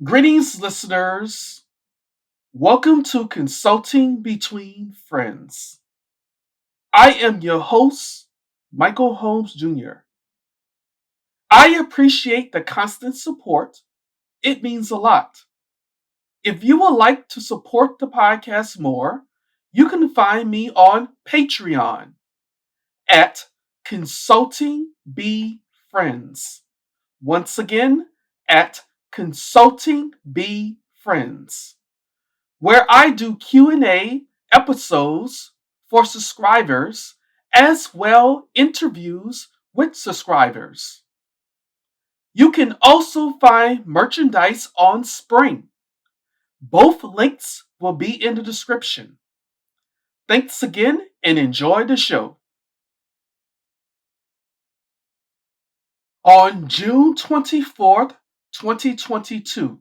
Greetings, listeners. Welcome to Consulting Between Friends. I am your host, Michael Holmes Jr. I appreciate the constant support. It means a lot. If you would like to support the podcast more, you can find me on Patreon at Consulting Be Friends. Once again, at Consulting Be Friends, where I do Q&A episodes for subscribers as well interviews with subscribers. You can also find merchandise on Spring. Both links will be in the description. Thanks again and enjoy the show. On June 24th, 2022,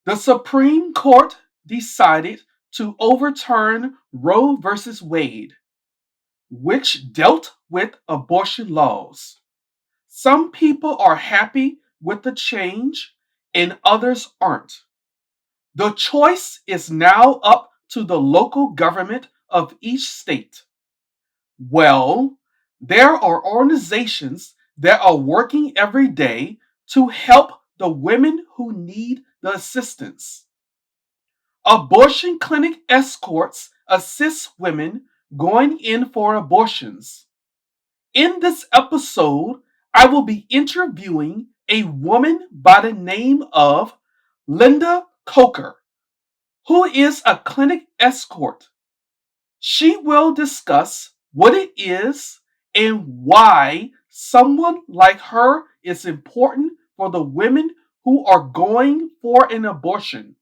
the Supreme Court decided to overturn Roe v. Wade, which dealt with abortion laws. Some people are happy with the change and others aren't. The choice is now up to the local government of each state. Well, there are organizations that are working every day to help the women who need the assistance. Abortion clinic escorts assist women going in for abortions. In this episode, I will be interviewing a woman by the name of Linda Kocher, who is a clinic escort. She will discuss what it is and why someone like her is important for the women who are going for an abortion.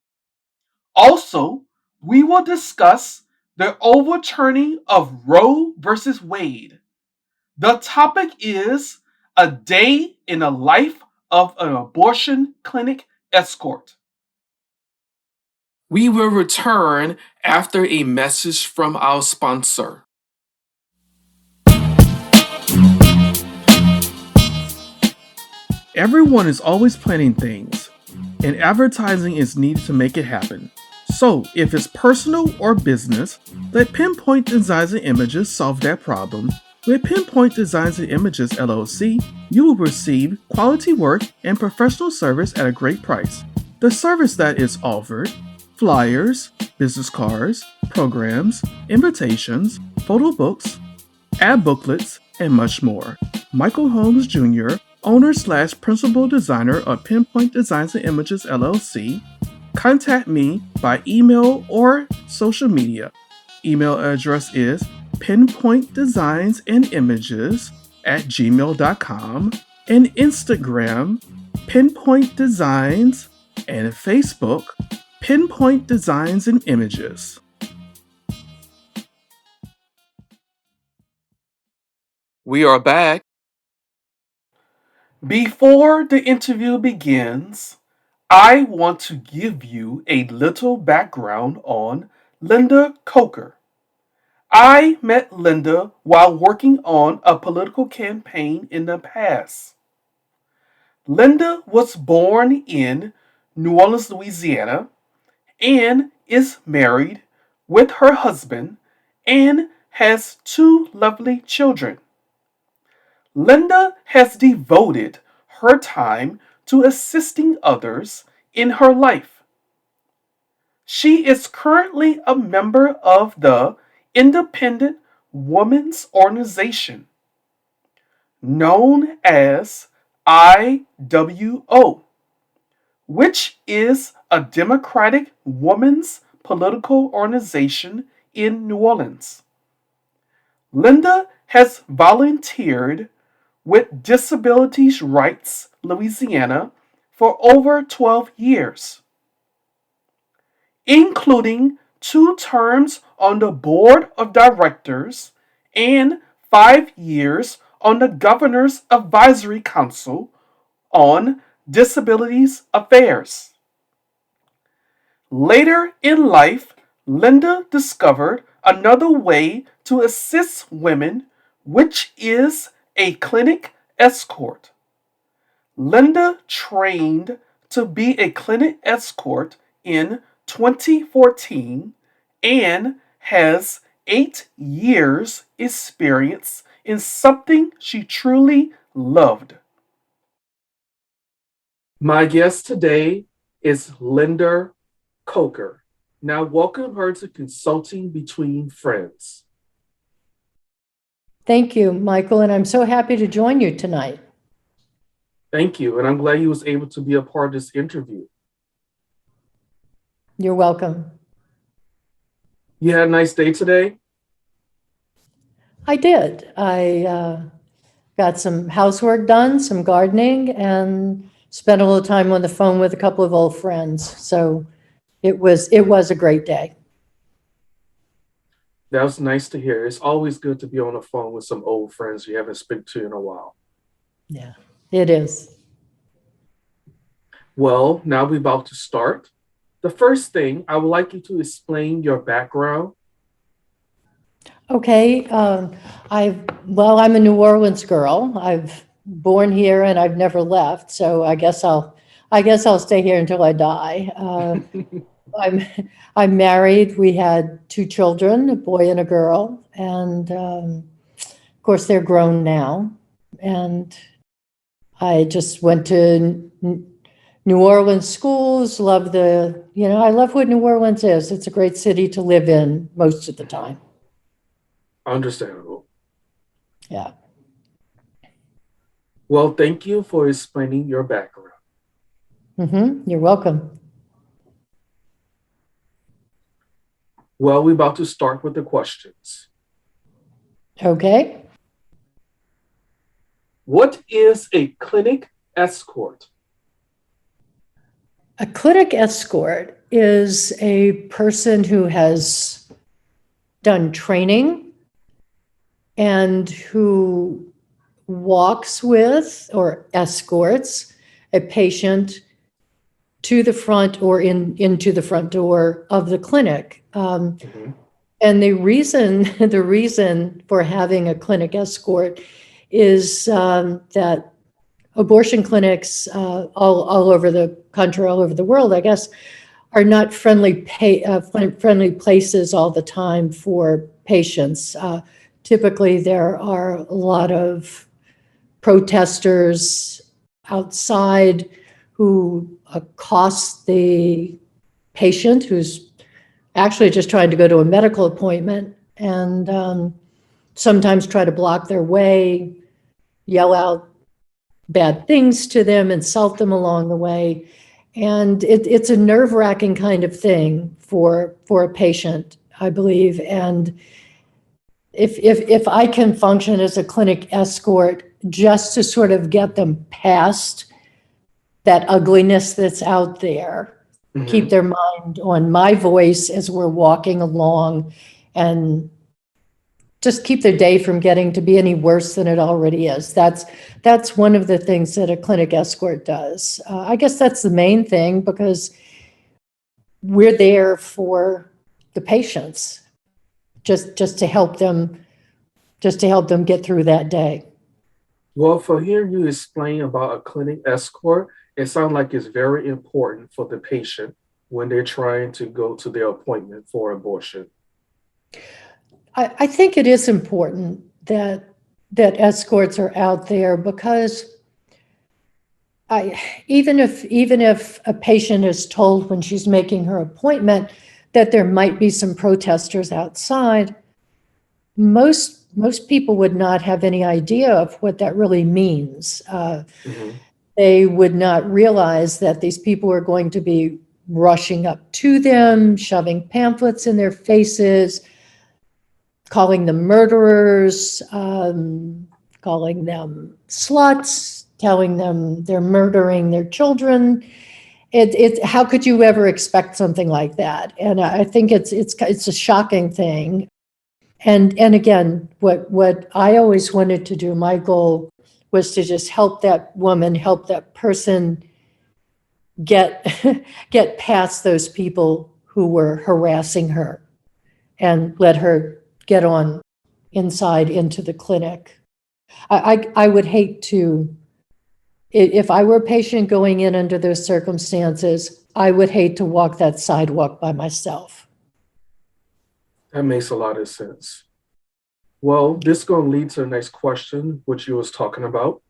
Also, we will discuss the overturning of Roe versus Wade. The topic is a day in the life of an abortion clinic escort. We will return after a message from our sponsor. Everyone is always planning things, and advertising is needed to make it happen. So, if it's personal or business, let Pinpoint Designs and Images solve that problem. With Pinpoint Designs and Images LLC, you will receive quality work and professional service at a great price. The service that is offered: flyers, business cards, programs, invitations, photo books, ad booklets, and much more. Michael Holmes Jr., owner/principal designer of Pinpoint Designs and Images LLC, contact me by email or social media. Email address is pinpointdesignsandImages@gmail.com, and Instagram Pinpoint Designs, and Facebook Pinpoint Designs and Images. We are back. Before the interview begins, I want to give you a little background on Linda Kocher. I met Linda while working on a political campaign in the past. Linda was born in New Orleans, Louisiana, and is married with her husband and has two lovely children. Linda has devoted her time to assisting others in her life. She is currently a member of the Independent Women's Organization, known as IWO, which is a Democratic women's political organization in New Orleans. Linda has volunteered with Disabilities Rights Louisiana for over 12 years, including 2 terms on the board of directors and 5 years on the Governor's Advisory Council on Disabilities Affairs. Later in life, Linda discovered another way to assist women, which is a clinic escort. Linda trained to be a clinic escort in 2014 and has 8 years experience in something she truly loved. My guest today is Linda Kocher. Now welcome her to Consulting Between Friends. Thank you, Michael, and I'm so happy to join you tonight. Thank you, and I'm glad you was able to be a part of this interview. You're welcome. You had a nice day today? I did. I got some housework done, some gardening, and spent a little time on the phone with a couple of old friends. So it was a great day. That was nice to hear. It's always good to be on the phone with some old friends you haven't spoken to in a while. Yeah, it is. Well, now we're about to start. The first thing, I would like you to explain your background. Okay. I'm a New Orleans girl. I've born here and I've never left. So I guess I'll stay here until I die. I'm I'm married. We had 2 children, a boy and a girl, and of course they're grown now. And I just went to New Orleans schools. I love what New Orleans is. It's a great city to live in most of the time. Understandable. Yeah. Well, thank you for explaining your background. You're welcome. Well, we're about to start with the questions. Okay. What is a clinic escort? A clinic escort is a person who has done training and who walks with or escorts a patient to the front or into the front door of the clinic. And the reason for having a clinic escort is that abortion clinics all over the country, all over the world, I guess, are not friendly places all the time for patients. Typically, there are a lot of protesters outside who accost the patient who's actually just trying to go to a medical appointment, and sometimes try to block their way, yell out bad things to them, insult them along the way. And it's a nerve-wracking kind of thing for a patient, I believe. And if I can function as a clinic escort just to sort of get them past that ugliness that's out there, keep their mind on my voice as we're walking along, and just keep their day from getting to be any worse than it already is. That's one of the things that a clinic escort does. I guess that's the main thing, because we're there for the patients, just to help them get through that day. Well, for hearing you explain about a clinic escort, it sounds like it's very important for the patient when they're trying to go to their appointment for abortion. I think it is important that escorts are out there, because even if a patient is told when she's making her appointment that there might be some protesters outside, most people would not have any idea of what that really means. They would not realize that these people are going to be rushing up to them, shoving pamphlets in their faces, calling them murderers, calling them sluts, telling them they're murdering their children. How could you ever expect something like that? And I think it's a shocking thing. And again, what I always wanted to do, my goal was to just help that woman, help that person get past those people who were harassing her, and let her get on inside into the clinic. I would hate to If I were a patient going in under those circumstances, I would hate to walk that sidewalk by myself. That makes a lot of sense. Well, this is going to lead to the next question, which you was talking about.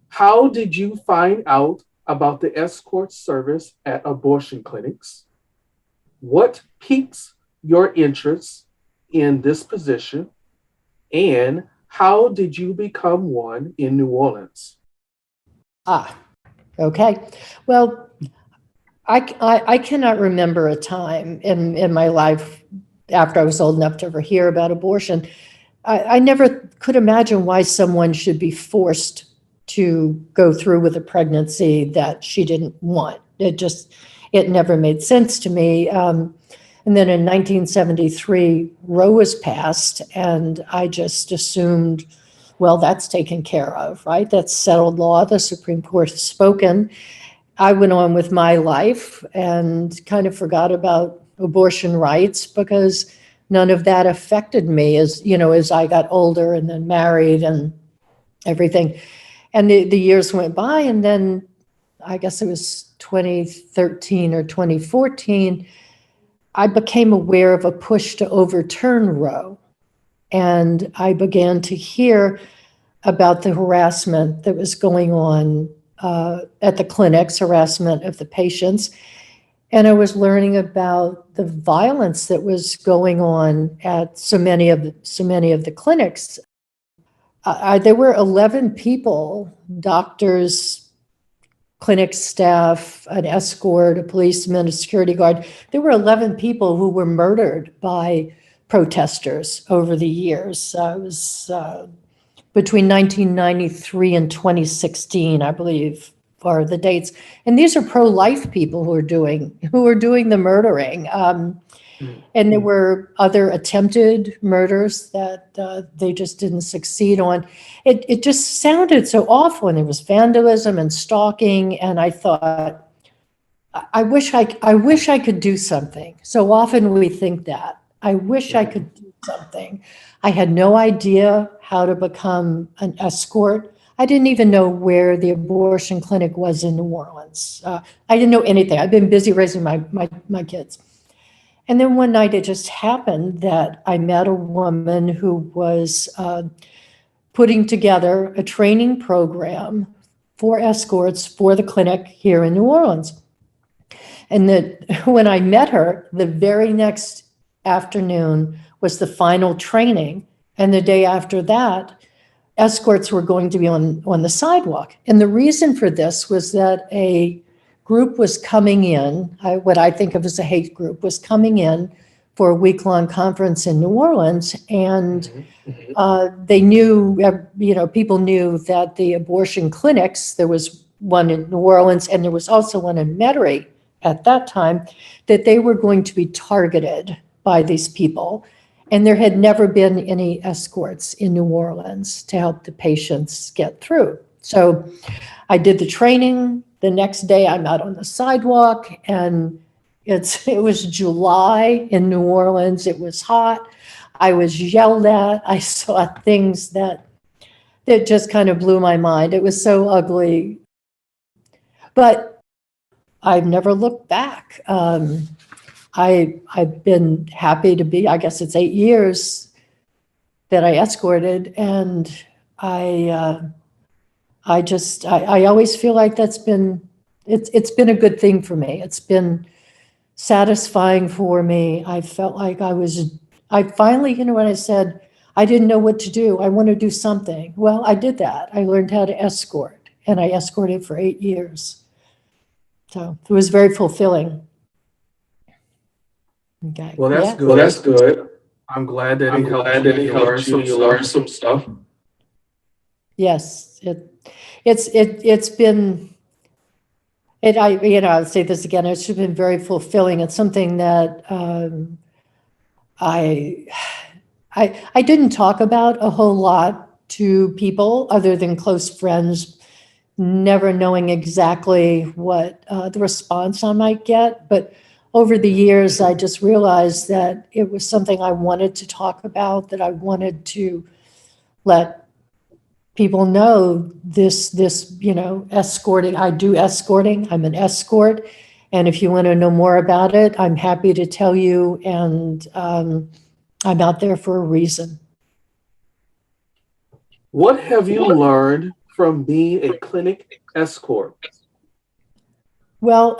How did you find out about the escort service at abortion clinics? What piques your interest in this position? And how did you become one in New Orleans? Okay. Well, I cannot remember a time in my life after I was old enough to ever hear about abortion. I never could imagine why someone should be forced to go through with a pregnancy that she didn't want. It never made sense to me. And then in 1973, Roe was passed, and I just assumed, well, that's taken care of, right? That's settled law. The Supreme Court has spoken. I went on with my life and kind of forgot about abortion rights because none of that affected me as I got older and then married and everything. And the years went by, and then I guess it was 2013 or 2014, I became aware of a push to overturn Roe. And I began to hear about the harassment that was going on at the clinics, harassment of the patients. And I was learning about the violence that was going on at so many of the clinics. There were 11 people, doctors, clinic staff, an escort, a policeman, a security guard. There were 11 people who were murdered by protesters over the years. It was between 1993 and 2016, I believe, are the dates. And these are pro-life people who are doing the murdering. And there were other attempted murders that they just didn't succeed on. It just sounded so awful, and there was vandalism and stalking. And I thought, I wish I could do something. So often we think that. I wish I could do something. I had no idea how to become an escort. I didn't even know where the abortion clinic was in New Orleans. I didn't know anything. I've been busy raising my kids. And then one night it just happened that I met a woman who was putting together a training program for escorts for the clinic here in New Orleans. And that when I met her, the very next afternoon was the final training. And the day after that, escorts were going to be on the sidewalk. And the reason for this was that a group was coming in, what I think of as a hate group, was coming in for a week-long conference in New Orleans. And they knew, people knew that the abortion clinics, there was one in New Orleans and there was also one in Metairie at that time, that they were going to be targeted by these people. And there had never been any escorts in New Orleans to help the patients get through. So I did the training. The next day I'm out on the sidewalk, and it was July in New Orleans. It was hot. I was yelled at. I saw things that just kind of blew my mind. It was so ugly. But I've never looked back. I've been happy to be, I guess it's 8 years that I escorted, and I always feel like it's been a good thing for me. It's been satisfying for me. I felt like I finally, when I said, I didn't know what to do, I want to do something. Well, I did that. I learned how to escort, and I escorted for 8 years. So it was very fulfilling. Okay. Well, that's Yeah. good. Well, that's good. I'm glad that I'm it helped glad you. that it You learned helped you. some You stuff. learned some stuff. Yes, it's been, I'll say this again, it's been very fulfilling. It's something that I didn't talk about a whole lot to people other than close friends, never knowing exactly what the response I might get. But over the years, I just realized that it was something I wanted to talk about, that I wanted to let people know this, escorting. I do escorting. I'm an escort. And if you want to know more about it, I'm happy to tell you. And I'm out there for a reason. What have you learned from being a clinic escort? Well,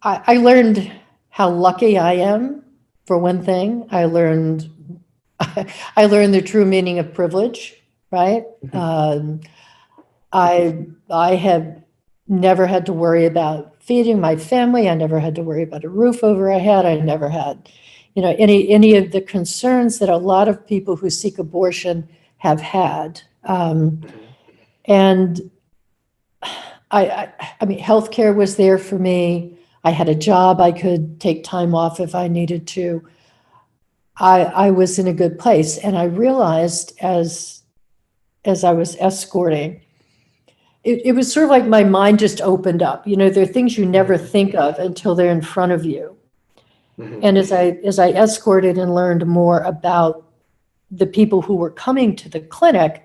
I learned how lucky I am, for one thing. I learned the true meaning of privilege, right? I have never had to worry about feeding my family. I never had to worry about a roof over our head. I never had, any of the concerns that a lot of people who seek abortion have had. And I mean, healthcare was there for me. I had a job. I could take time off if I needed to. I was in a good place. And I realized as I was escorting, it was sort of like my mind just opened up. There are things you never think of until they're in front of you. And as I escorted and learned more about the people who were coming to the clinic,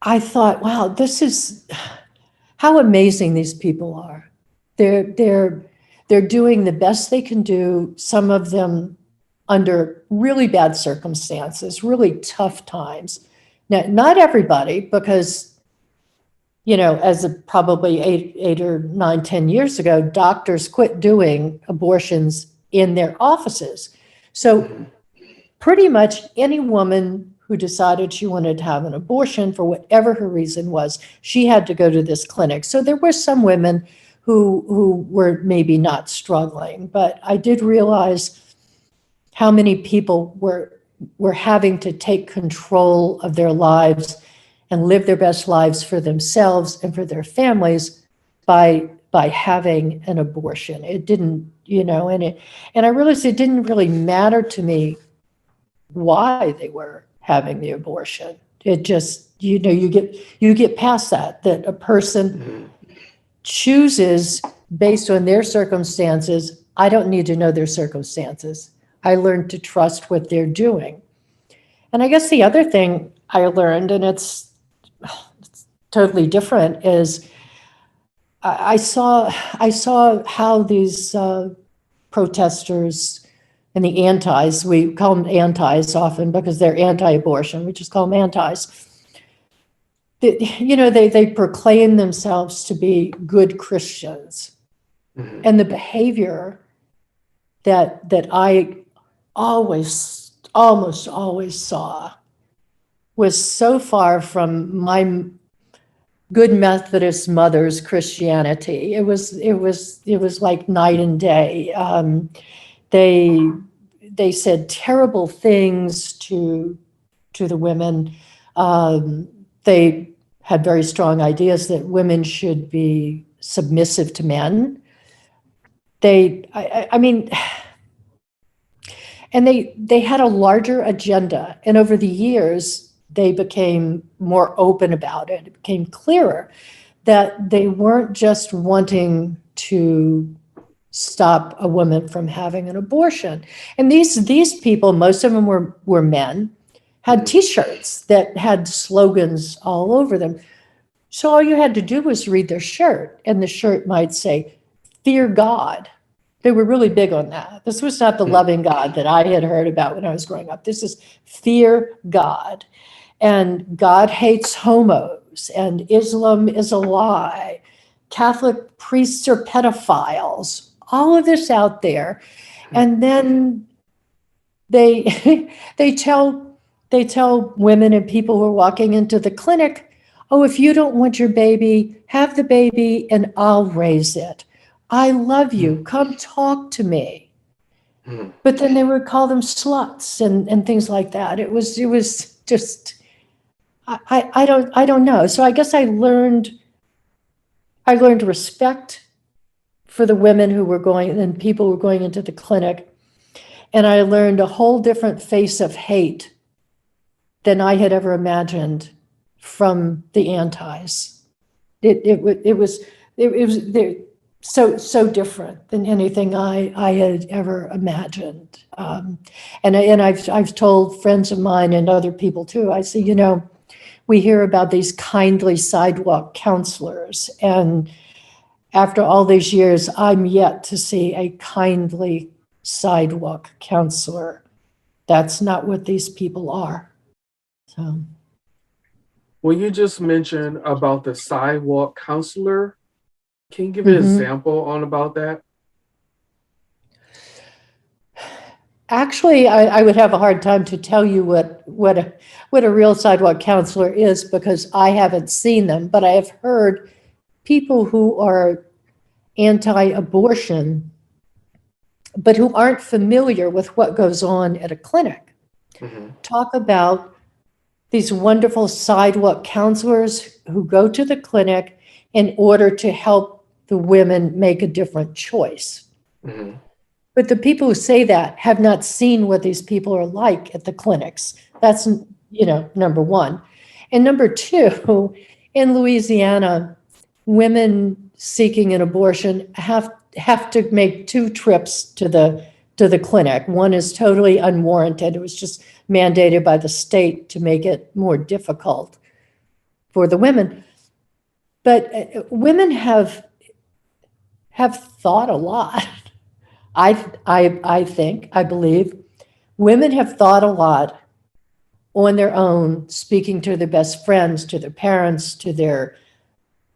I thought, wow, this is how amazing these people are. They're doing the best they can do, some of them under really bad circumstances, really tough times. Now, not everybody, because as of probably 8 or 9, 10 years ago, doctors quit doing abortions in their offices. So pretty much any woman who decided she wanted to have an abortion for whatever her reason was, she had to go to this clinic. So there were some women who were maybe not struggling, but I did realize how many people were having to take control of their lives and live their best lives for themselves and for their families by having an abortion. It didn't, and I realized it didn't really matter to me why they were having the abortion. It just, you get past that a person chooses based on their circumstances. I don't need to know their circumstances. I learned to trust what they're doing. And I guess the other thing I learned, and it's totally different, is I saw how these protesters and the antis, we call them antis often because they're anti-abortion, we just call them antis. They proclaim themselves to be good Christians. And the behavior that I almost always saw was so far from my good Methodist mother's Christianity. It was like night and day. They said terrible things to the women. They had very strong ideas that women should be submissive to men. I mean, and they had a larger agenda. And over the years, they became more open about it. It became clearer that they weren't just wanting to stop a woman from having an abortion. And these people, most of them were men, had T-shirts that had slogans all over them. So all you had to do was read their shirt, and the shirt might say, "Fear God." They were really big on that. This was not the loving God that I had heard about when I was growing up. This is "Fear God." And God hates homos, and Islam is a lie. Catholic priests are pedophiles. All of this out there. And then they they tell women and people who are walking into the clinic, "Oh, if you don't want your baby, have the baby and I'll raise it. I love you. Come talk to me." But then they would call them sluts and things like that. It was just, I don't know. So I guess I learned respect for the women who were going and people who were going into the clinic. And I learned a whole different face of hate than I had ever imagined from the antis. It was there. so different than anything I had ever imagined. And I've told friends of mine and other people too, I say, we hear about these kindly sidewalk counselors, and after all these years, I'm yet to see a kindly sidewalk counselor. That's not what these people are. So, Well, you just mentioned about the sidewalk counselor. Can you give an mhm. example on about that? Actually, I would have a hard time to tell you what a real sidewalk counselor is, because I haven't seen them, but I have heard people who are anti-abortion, but who aren't familiar with what goes on at a clinic, talk about these wonderful sidewalk counselors who go to the clinic in order to help the women make a different choice. Mm-hmm. But the people who say that have not seen what these people are like at the clinics. That's, number one. And number two, in Louisiana, women seeking an abortion have to make 2 trips to the clinic. One is totally unwarranted. It was just mandated by the state to make it more difficult for the women. But women have thought a lot. I believe women have thought a lot on their own, speaking to their best friends, to their parents, to their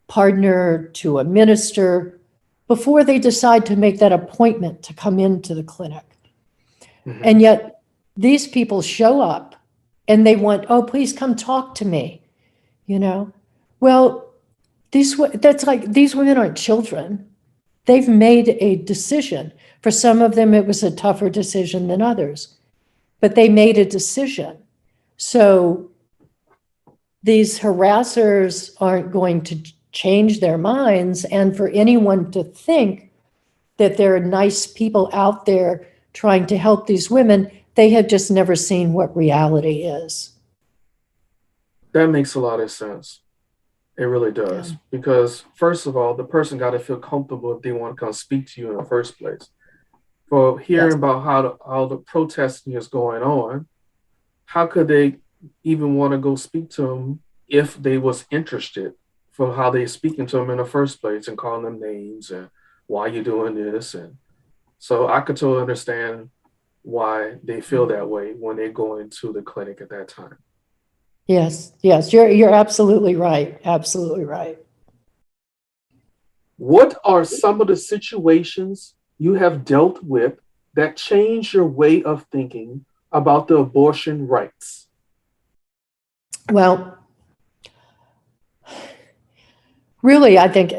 partner, to a minister, before they decide to make that appointment to come into the clinic. Mm-hmm. And yet these people show up and they want, oh, please come talk to me. Well, these women aren't children. They've made a decision. For some of them, it was a tougher decision than others, but they made a decision. So these harassers aren't going to change their minds. And for anyone to think that there are nice people out there trying to help these women, they have just never seen what reality is. That makes a lot of sense. It really does. Yeah. Because, first of all, the person got to feel comfortable if they want to come speak to you in the first place. For hearing Yes. about how the protesting is going on, how could they even want to go speak to them if they was interested for how they speaking to them in the first place and calling them names and why you doing this? And so I could totally understand why they feel that way when they go into the clinic at that time. Yes, you're absolutely right. Absolutely right. What are some of the situations you have dealt with that change your way of thinking about the abortion rights? Well, really, I think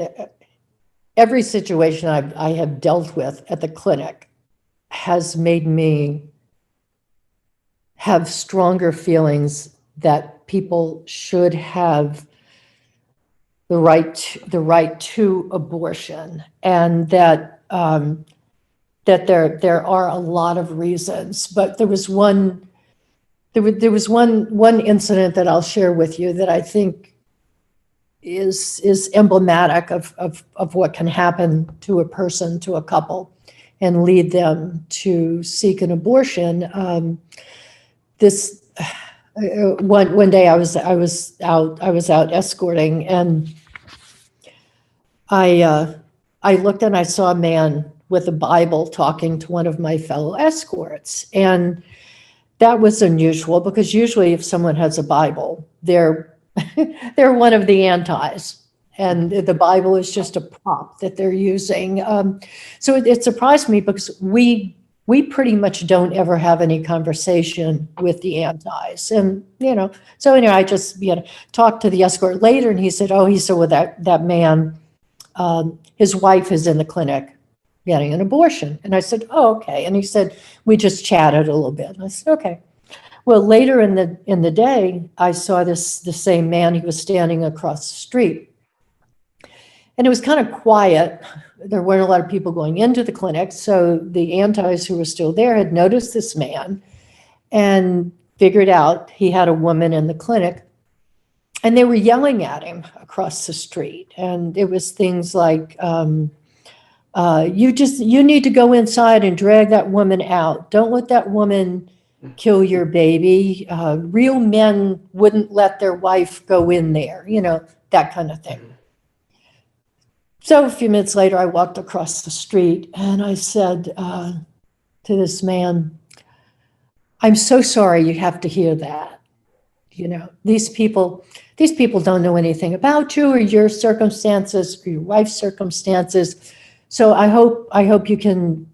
every situation I have dealt with at the clinic has made me have stronger feelings that people should have the right to abortion, and that there are a lot of reasons. But there was one incident that I'll share with you that I think is emblematic of what can happen to a person, to a couple, and lead them to seek an abortion. This one day I was out escorting, and I looked and I saw a man with a Bible talking to one of my fellow escorts, and that was unusual, because usually if someone has a Bible, they're they're one of the antis, and the Bible is just a prop that they're using. So it surprised me, because we pretty much don't ever have any conversation with the antis. And, so anyway, I just, talked to the escort later, and he said, oh, he said, well, that man, his wife is in the clinic getting an abortion. And I said, oh, okay. And he said, we just chatted a little bit. And I said, okay. Well, later in the day, I saw the same man. He was standing across the street, and it was kind of quiet. There weren't a lot of people going into the clinic. So the antis who were still there had noticed this man and figured out he had a woman in the clinic, and they were yelling at him across the street. And it was things like, You need to go inside and drag that woman out. Don't let that woman kill your baby. Real men wouldn't let their wife go in there, that kind of thing. So a few minutes later, I walked across the street and I said to this man, I'm so sorry you have to hear that. These people don't know anything about you or your circumstances or your wife's circumstances. So I hope you can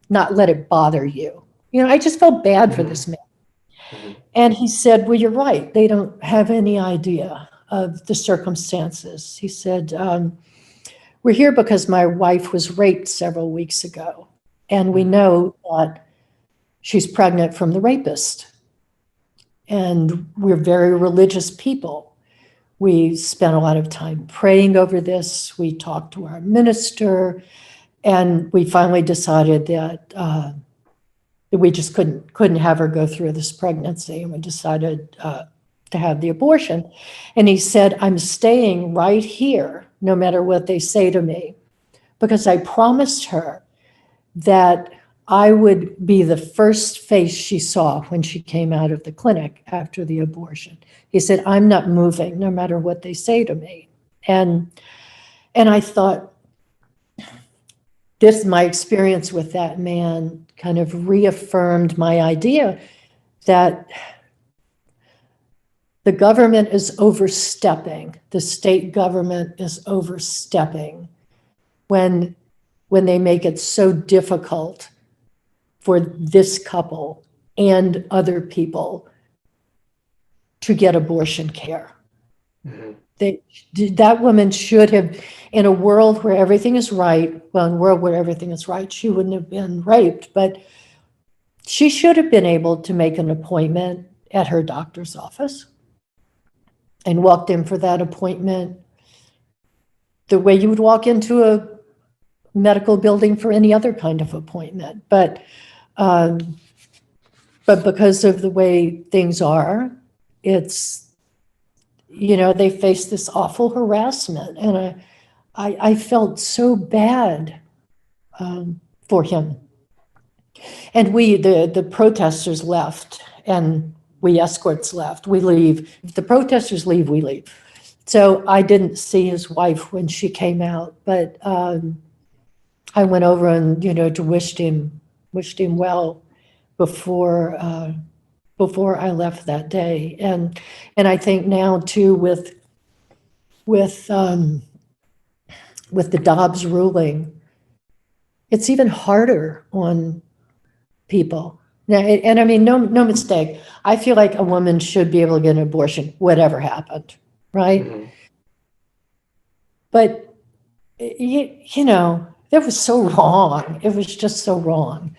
not let it bother you. I just felt bad for this man. And he said, well, you're right. They don't have any idea of the circumstances. He said, we're here because my wife was raped several weeks ago. And we know that she's pregnant from the rapist. And we're very religious people. We spent a lot of time praying over this. We talked to our minister, and we finally decided that we just couldn't have her go through this pregnancy, and we decided to have the abortion. And he said, I'm staying right here, no matter what they say to me, because I promised her that I would be the first face she saw when she came out of the clinic after the abortion. He said, I'm not moving, no matter what they say to me. And I thought, my experience with that man kind of reaffirmed my idea that the government is overstepping, the state government is overstepping when they make it so difficult for this couple and other people to get abortion care. That woman should have, in a world where everything is right, well, in a world where everything is right, she wouldn't have been raped, but she should have been able to make an appointment at her doctor's office and walked in for that appointment the way you would walk into a medical building for any other kind of appointment. But because of the way things are, it's, they face this awful harassment. And I felt so bad for him. And the protesters left, and we escorts left. We leave. If the protesters leave, we leave. So I didn't see his wife when she came out, but I went over and, to wished him well before I left that day. And I think now too, with the Dobbs ruling, it's even harder on people. Now, and I mean, no mistake. I feel like a woman should be able to get an abortion, whatever happened, right? But that was so wrong. It was just so wrong.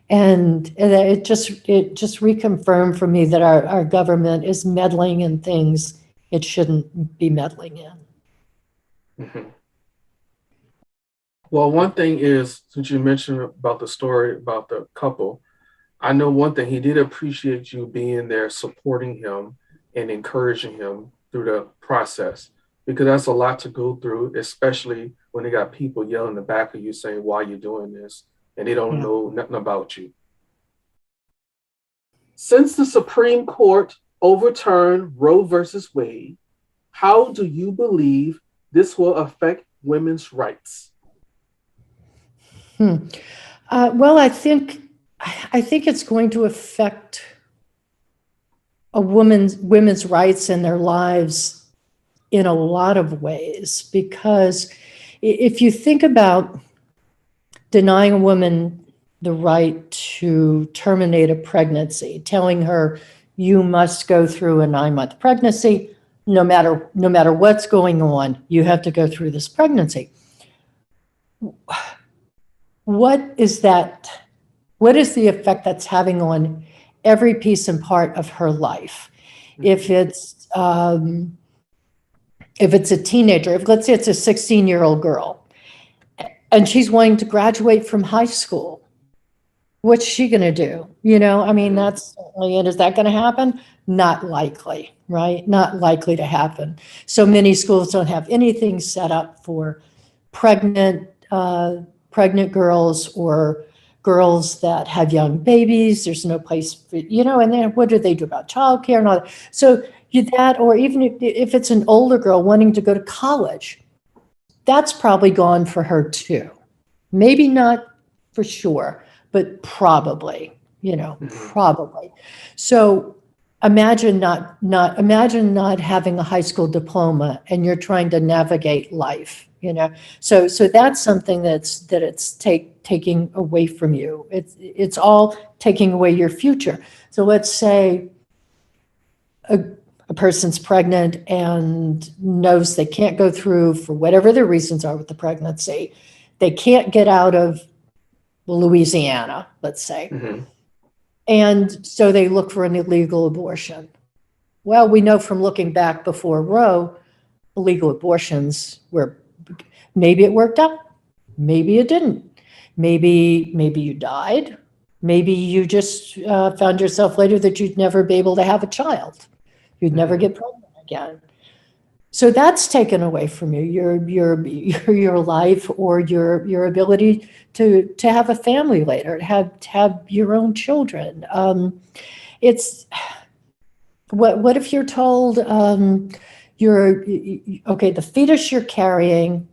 And it just reconfirmed for me that our government is meddling in things it shouldn't be meddling in. Well, one thing is, since you mentioned about the story about the couple, I know one thing, he did appreciate you being there, supporting him and encouraging him through the process, because that's a lot to go through, especially when they got people yelling in the back of you saying, why are you doing this? And they don't know nothing about you. Since the Supreme Court overturned Roe versus Wade, how do you believe this will affect women's rights? Well, I think it's going to affect women's rights and their lives in a lot of ways, because if you think about denying a woman the right to terminate a pregnancy, telling her you must go through a 9-month pregnancy, no matter what's going on, you have to go through this pregnancy. What is that? What is the effect that's having on every piece and part of her life? If it's a teenager, if let's say it's a 16-year-old girl, and she's wanting to graduate from high school, what's she going to do? I mean, that's certainly it. Is that going to happen? Not likely, right? Not likely to happen. So many schools don't have anything set up for pregnant pregnant girls or girls that have young babies. There's no place for, and then what do they do about childcare and all that? So that, or even if it's an older girl wanting to go to college, that's probably gone for her too. Maybe not for sure, but probably, probably. So imagine not having a high school diploma and you're trying to navigate life, So that's something it's taking away from you. It's all taking away your future. So let's say a person's pregnant and knows they can't go through for whatever their reasons are with the pregnancy. They can't get out of Louisiana, let's say. Mm-hmm. And so they look for an illegal abortion. Well, we know from looking back before Roe, illegal abortions were, maybe it worked out, maybe it didn't. Maybe you died. Maybe you just found yourself later that you'd never be able to have a child. You'd never get pregnant again. So that's taken away from you, your life or your ability to have a family later, to have your own children. It's what if you're told you're okay, the fetus you're carrying,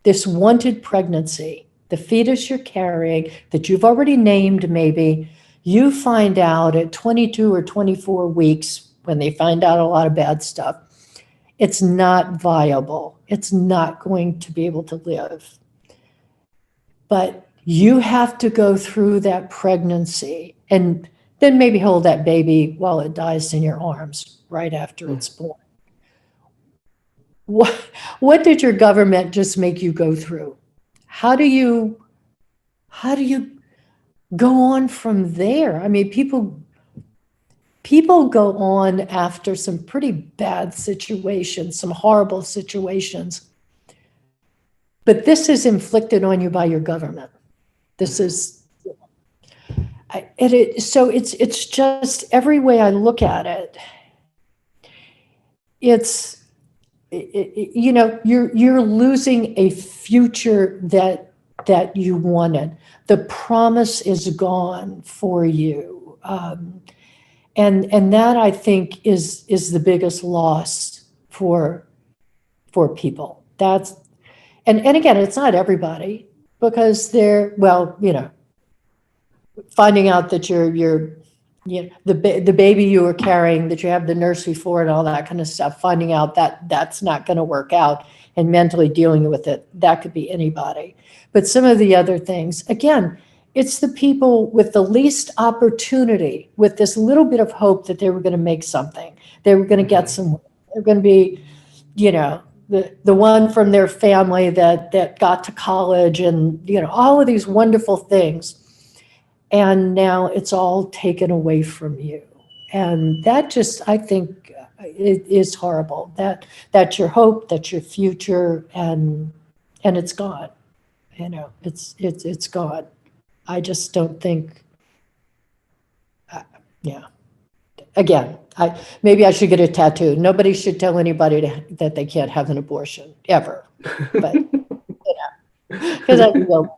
this wanted pregnancy, the fetus you're carrying that you've already named, maybe you find out at 22 or 24 weeks when they find out a lot of bad stuff, it's not viable. It's not going to be able to live. But you have to go through that pregnancy and then maybe hold that baby while it dies in your arms right after it's born. What did your government just make you go through? How do you go on from there? I mean, people go on after some pretty bad situations, some horrible situations. But this is inflicted on you by your government. This is, so it's just every way I look at it, you're losing a future that you wanted. The promise is gone for you. And that, I think, is the biggest loss for people. And again, it's not everybody, because finding out that the baby you were carrying, that you have the nursery for and all that kind of stuff, finding out that that's not going to work out and mentally dealing with it, that could be anybody. But some of the other things, again, it's the people with the least opportunity, with this little bit of hope that they were going to make something. They were going to get somewhere. They're going to be, the one from their family that got to college and, all of these wonderful things. And now it's all taken away from you. And that just, I think, it is horrible. That's your hope, that's your future, and it's gone. It's gone. I just don't think, Again, maybe I should get a tattoo. Nobody should tell anybody that they can't have an abortion, ever. But, because I will.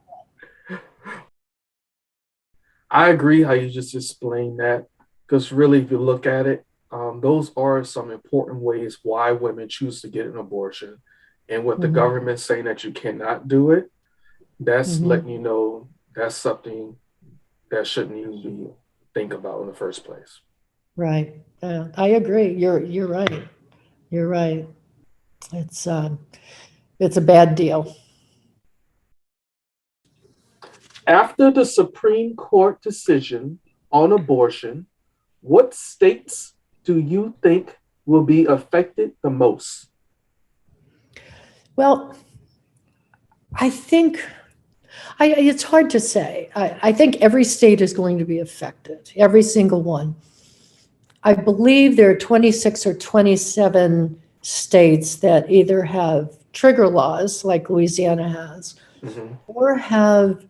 I agree how you just explained that, because really, if you look at it, those are some important ways why women choose to get an abortion. And with the government saying that you cannot do it, that's letting you know that's something that shouldn't even be think about in the first place. Right. I agree. You're right. You're right. It's a bad deal. After the Supreme Court decision on abortion, what states do you think will be affected the most? Well, I think it's hard to say. I think every state is going to be affected, every single one. I believe there are 26 or 27 states that either have trigger laws, like Louisiana has, or have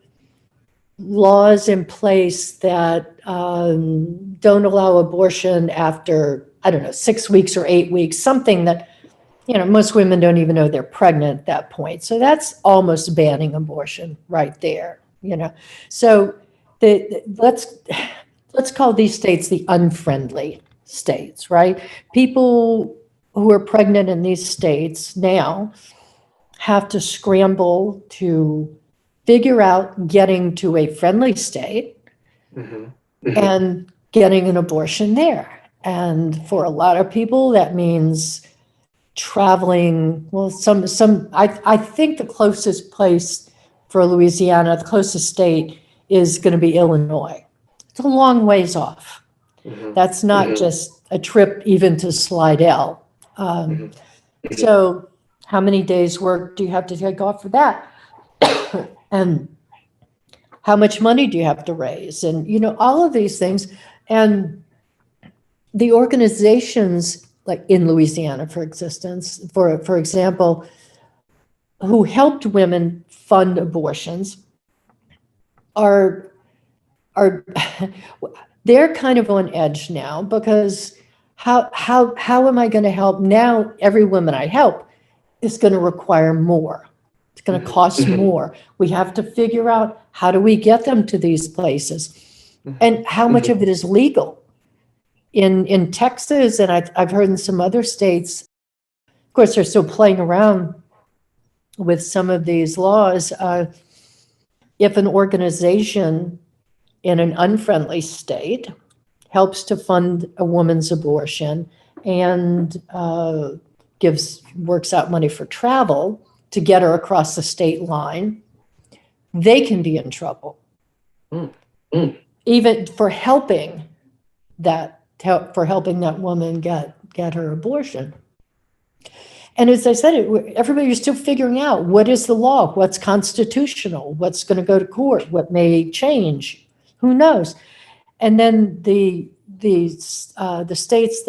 laws in place that don't allow abortion after, I don't know, 6 weeks or 8 weeks, something that most women don't even know they're pregnant at that point. So that's almost banning abortion right there, So let's call these states the unfriendly states, right? People who are pregnant in these states now have to scramble to figure out getting to a friendly state and getting an abortion there. And for a lot of people, that means traveling. Well, I think the closest place for Louisiana, the closest state, is going to be Illinois. It's a long ways off. That's not just a trip even to Slidell. So how many days work do you have to take off for that? And how much money do you have to raise? And, all of these things. And the organizations like in Louisiana, for example, who helped women fund abortions are they're kind of on edge now, because how am I going to help now? Every woman I help is going to require more. It's going to cost more. We have to figure out, how do we get them to these places, and how much of it is legal. In Texas, and I've heard in some other states, of course, they're still playing around with some of these laws. If an organization in an unfriendly state helps to fund a woman's abortion and works out money for travel to get her across the state line, they can be in trouble. Even for helping that woman get her abortion. And as I said, everybody's still figuring out, what is the law, what's constitutional, what's going to go to court, what may change, who knows? And then the states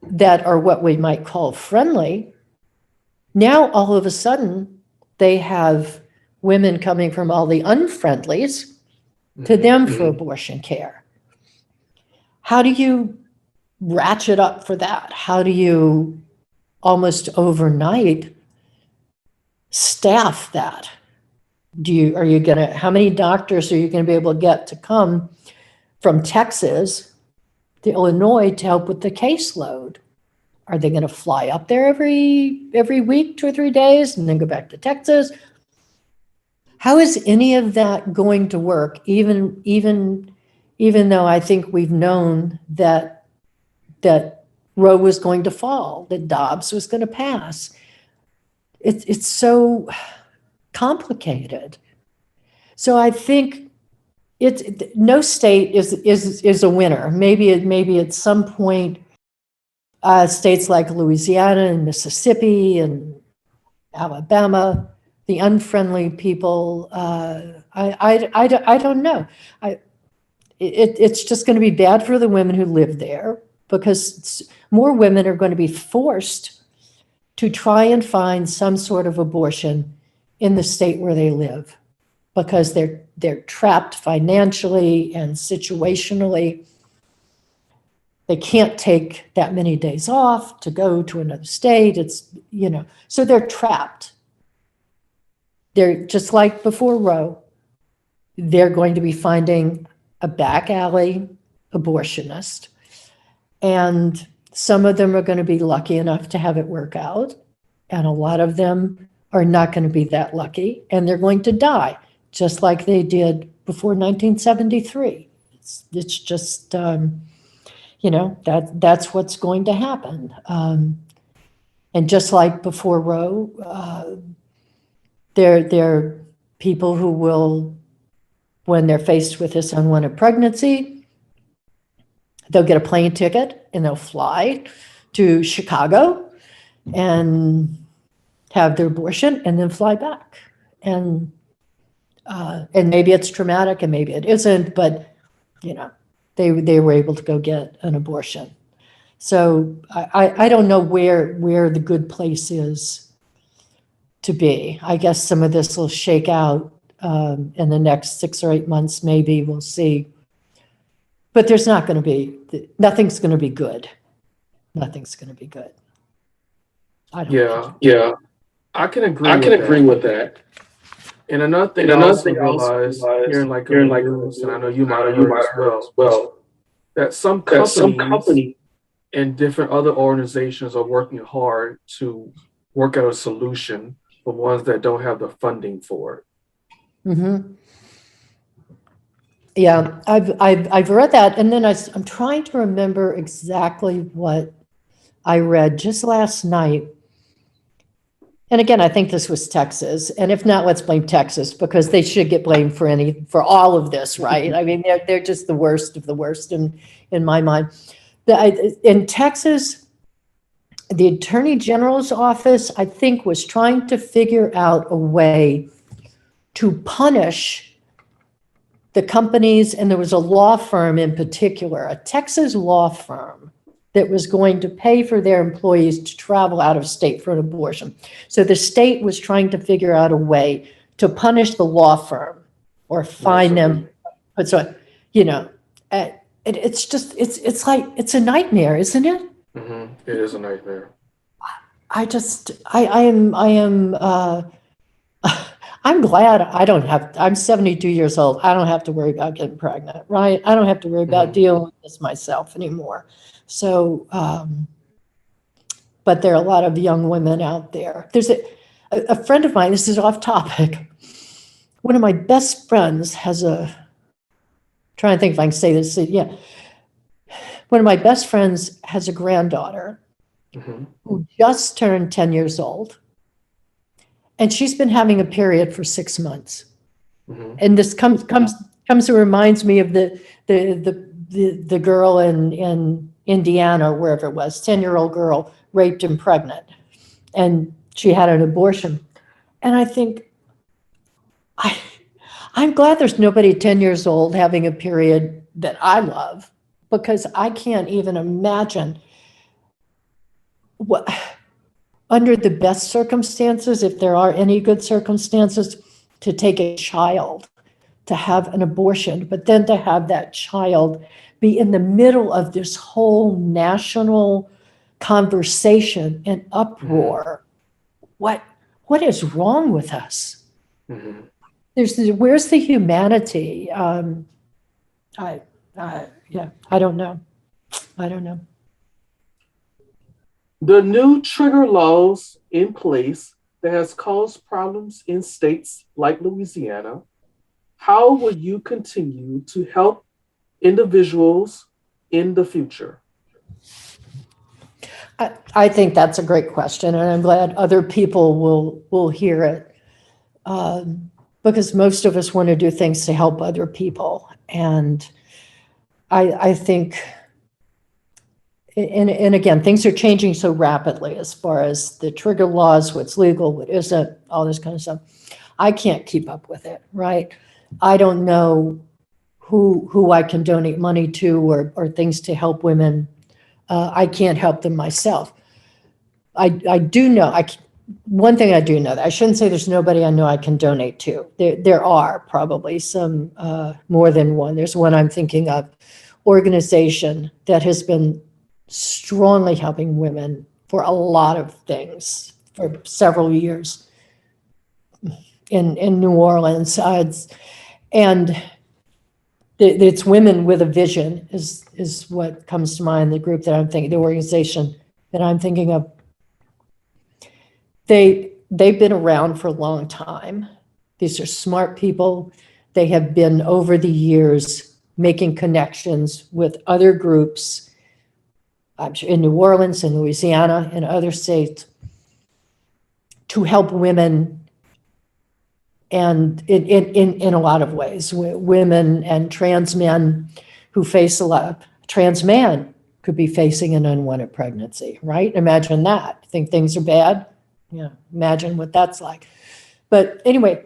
that are what we might call friendly, now all of a sudden they have women coming from all the unfriendlies to them for abortion care. How do you ratchet up for that? How do you almost overnight staff that? How many doctors are you going to be able to get to come from Texas to Illinois to help with the caseload? Are they going to fly up there every week, 2 or 3 days, and then go back to Texas? How is any of that going to work, even though I think we've known that Roe was going to fall, that Dobbs was going to pass? It's so complicated. So I think no state is a winner. Maybe at some point, states like Louisiana and Mississippi and Alabama, the unfriendly people, I don't know. It's just going to be bad for the women who live there, because more women are going to be forced to try and find some sort of abortion in the state where they live, because they're trapped financially and situationally. They can't take that many days off to go to another state. So they're trapped. They're just like before Roe. They're going to be finding a back alley abortionist, and some of them are going to be lucky enough to have it work out, and a lot of them are not going to be that lucky, and they're going to die, just like they did before 1973. It's just, that's what's going to happen. And just like before Roe, there are people who will, when they're faced with this unwanted pregnancy, they'll get a plane ticket and they'll fly to Chicago and have their abortion and then fly back. And maybe it's traumatic and maybe it isn't, but they were able to go get an abortion. So I don't know where the good place is to be. I guess some of this will shake out in the next 6 or 8 months, maybe, we'll see. But nothing's going to be good. nothing's going to be good. I don't Yeah, think. yeah, I can agree I can with agree that. with that. And another thing And I another also thing I also realized realized hearing like in the hearing like in the news, and I know news, you and I might know have you heard might as have heard as well, well, that some that some companies company. and different other organizations are working hard to work out a solution for ones that don't have the funding for it. Mm-hmm. Yeah, I've read that, and then I'm trying to remember exactly what I read just last night. And again, I think this was Texas, and if not, let's blame Texas because they should get blamed for all of this, right? I mean, they're just the worst of the worst in my mind. In Texas, the Attorney General's office, I think, was trying to figure out a way to punish the companies, and there was a law firm in particular, a Texas law firm that was going to pay for their employees to travel out of state for an abortion. So the state was trying to figure out a way to punish the law firm or Yes, fine sir. them. But so, you know, it's just, it's like, it's a nightmare, isn't it? It is a nightmare. I'm glad I don't have, I'm 72 years old. I don't have to worry about getting pregnant, right? I don't have to worry about dealing with this myself anymore. So, but there are a lot of young women out there. There's a friend of mine, this is off topic. One of my best friends has trying to think if I can say this. Yeah. One of my best friends has a granddaughter who just turned 10 years old. And she's been having a period for 6 months. And this comes and reminds me of the girl in Indiana, wherever it was, 10-year-old girl raped and pregnant, and she had an abortion. And I think I'm glad there's nobody 10 years old having a period that I love, because I can't even imagine what, under the best circumstances, if there are any good circumstances, to take a child to have an abortion, but then to have that child be in the middle of this whole national conversation and uproar. What is wrong with us? Where's the humanity? Yeah, I don't know. The new trigger laws in place that has caused problems in states like Louisiana. How will you continue to help individuals in the future? I think that's a great question, and I'm glad other people will hear it, because most of us want to do things to help other people. And I think, and again, things are changing so rapidly as far as the trigger laws, what's legal, what isn't, all this kind of stuff. I can't keep up with it, right? I don't know who I can donate money to or things to help women. I can't help them myself. I do know, one thing I do know, that I shouldn't say there's nobody I know I can donate to. There are probably some, more than one. There's one I'm thinking of, organization that has been strongly helping women for a lot of things for several years in New Orleans. And it's Women with a Vision is what comes to mind, the group that I'm thinking, the organization that I'm thinking of. They've been around for a long time. These are smart people. They have been, over the years, making connections with other groups, I'm sure in New Orleans and Louisiana and other states, to help women, and in a lot of ways, women and trans men who face a lot. Trans man could be facing an unwanted pregnancy, right? Imagine that. Think things are bad? Yeah, imagine what that's like. But anyway,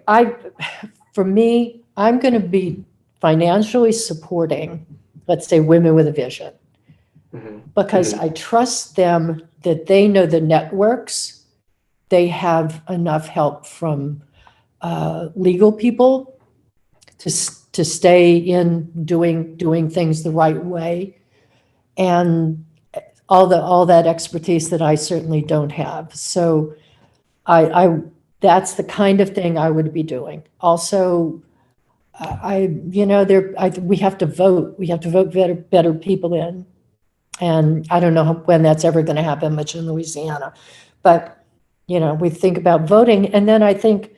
for me, I'm going to be financially supporting, let's say, Women with a Vision, because I trust them that they know the networks. They have enough help from legal people to stay in doing things the right way. And all that expertise that I certainly don't have. So that's the kind of thing I would be doing. Also, we have to vote. We have to vote better people in. And I don't know when that's ever going to happen much in Louisiana. But, we think about voting. And then I think,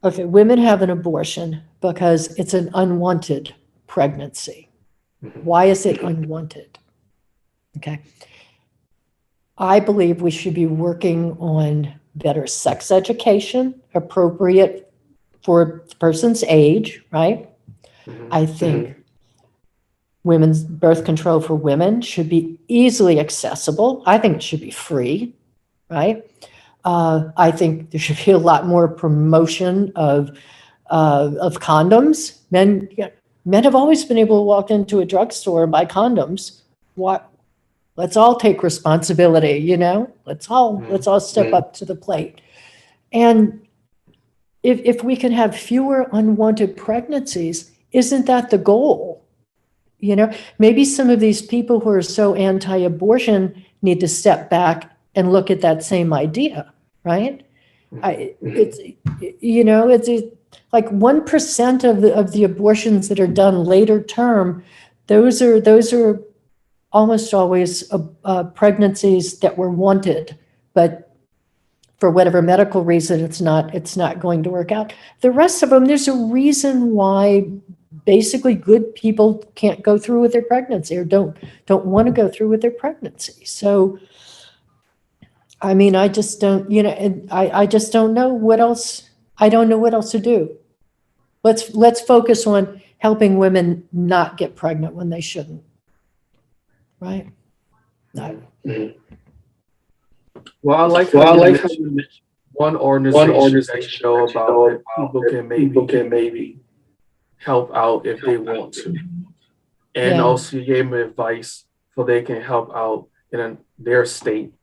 okay, women have an abortion because it's an unwanted pregnancy. Why is it unwanted? Okay. I believe we should be working on better sex education, appropriate for the person's age, right? I think women's birth control for women should be easily accessible. I think it should be free, right? I think there should be a lot more promotion of condoms. Men have always been able to walk into a drugstore and buy condoms. What? Let's all take responsibility, Let's all step up to the plate. And if we can have fewer unwanted pregnancies, isn't that the goal? Maybe some of these people who are so anti-abortion need to step back and look at that same idea, right? It's like 1% of the abortions that are done later term. Those are almost always pregnancies that were wanted, but for whatever medical reason, it's not going to work out. The rest of them, there's a reason why basically good people can't go through with their pregnancy or don't want to go through with their pregnancy. So, I mean, I just don't, I just don't know what else. I don't know what else to do. Let's focus on helping women not get pregnant when they shouldn't. Right? Well, I like how you mentioned one organization that you know about that people can maybe help out if they want to. And also you gave them advice so they can help out in their state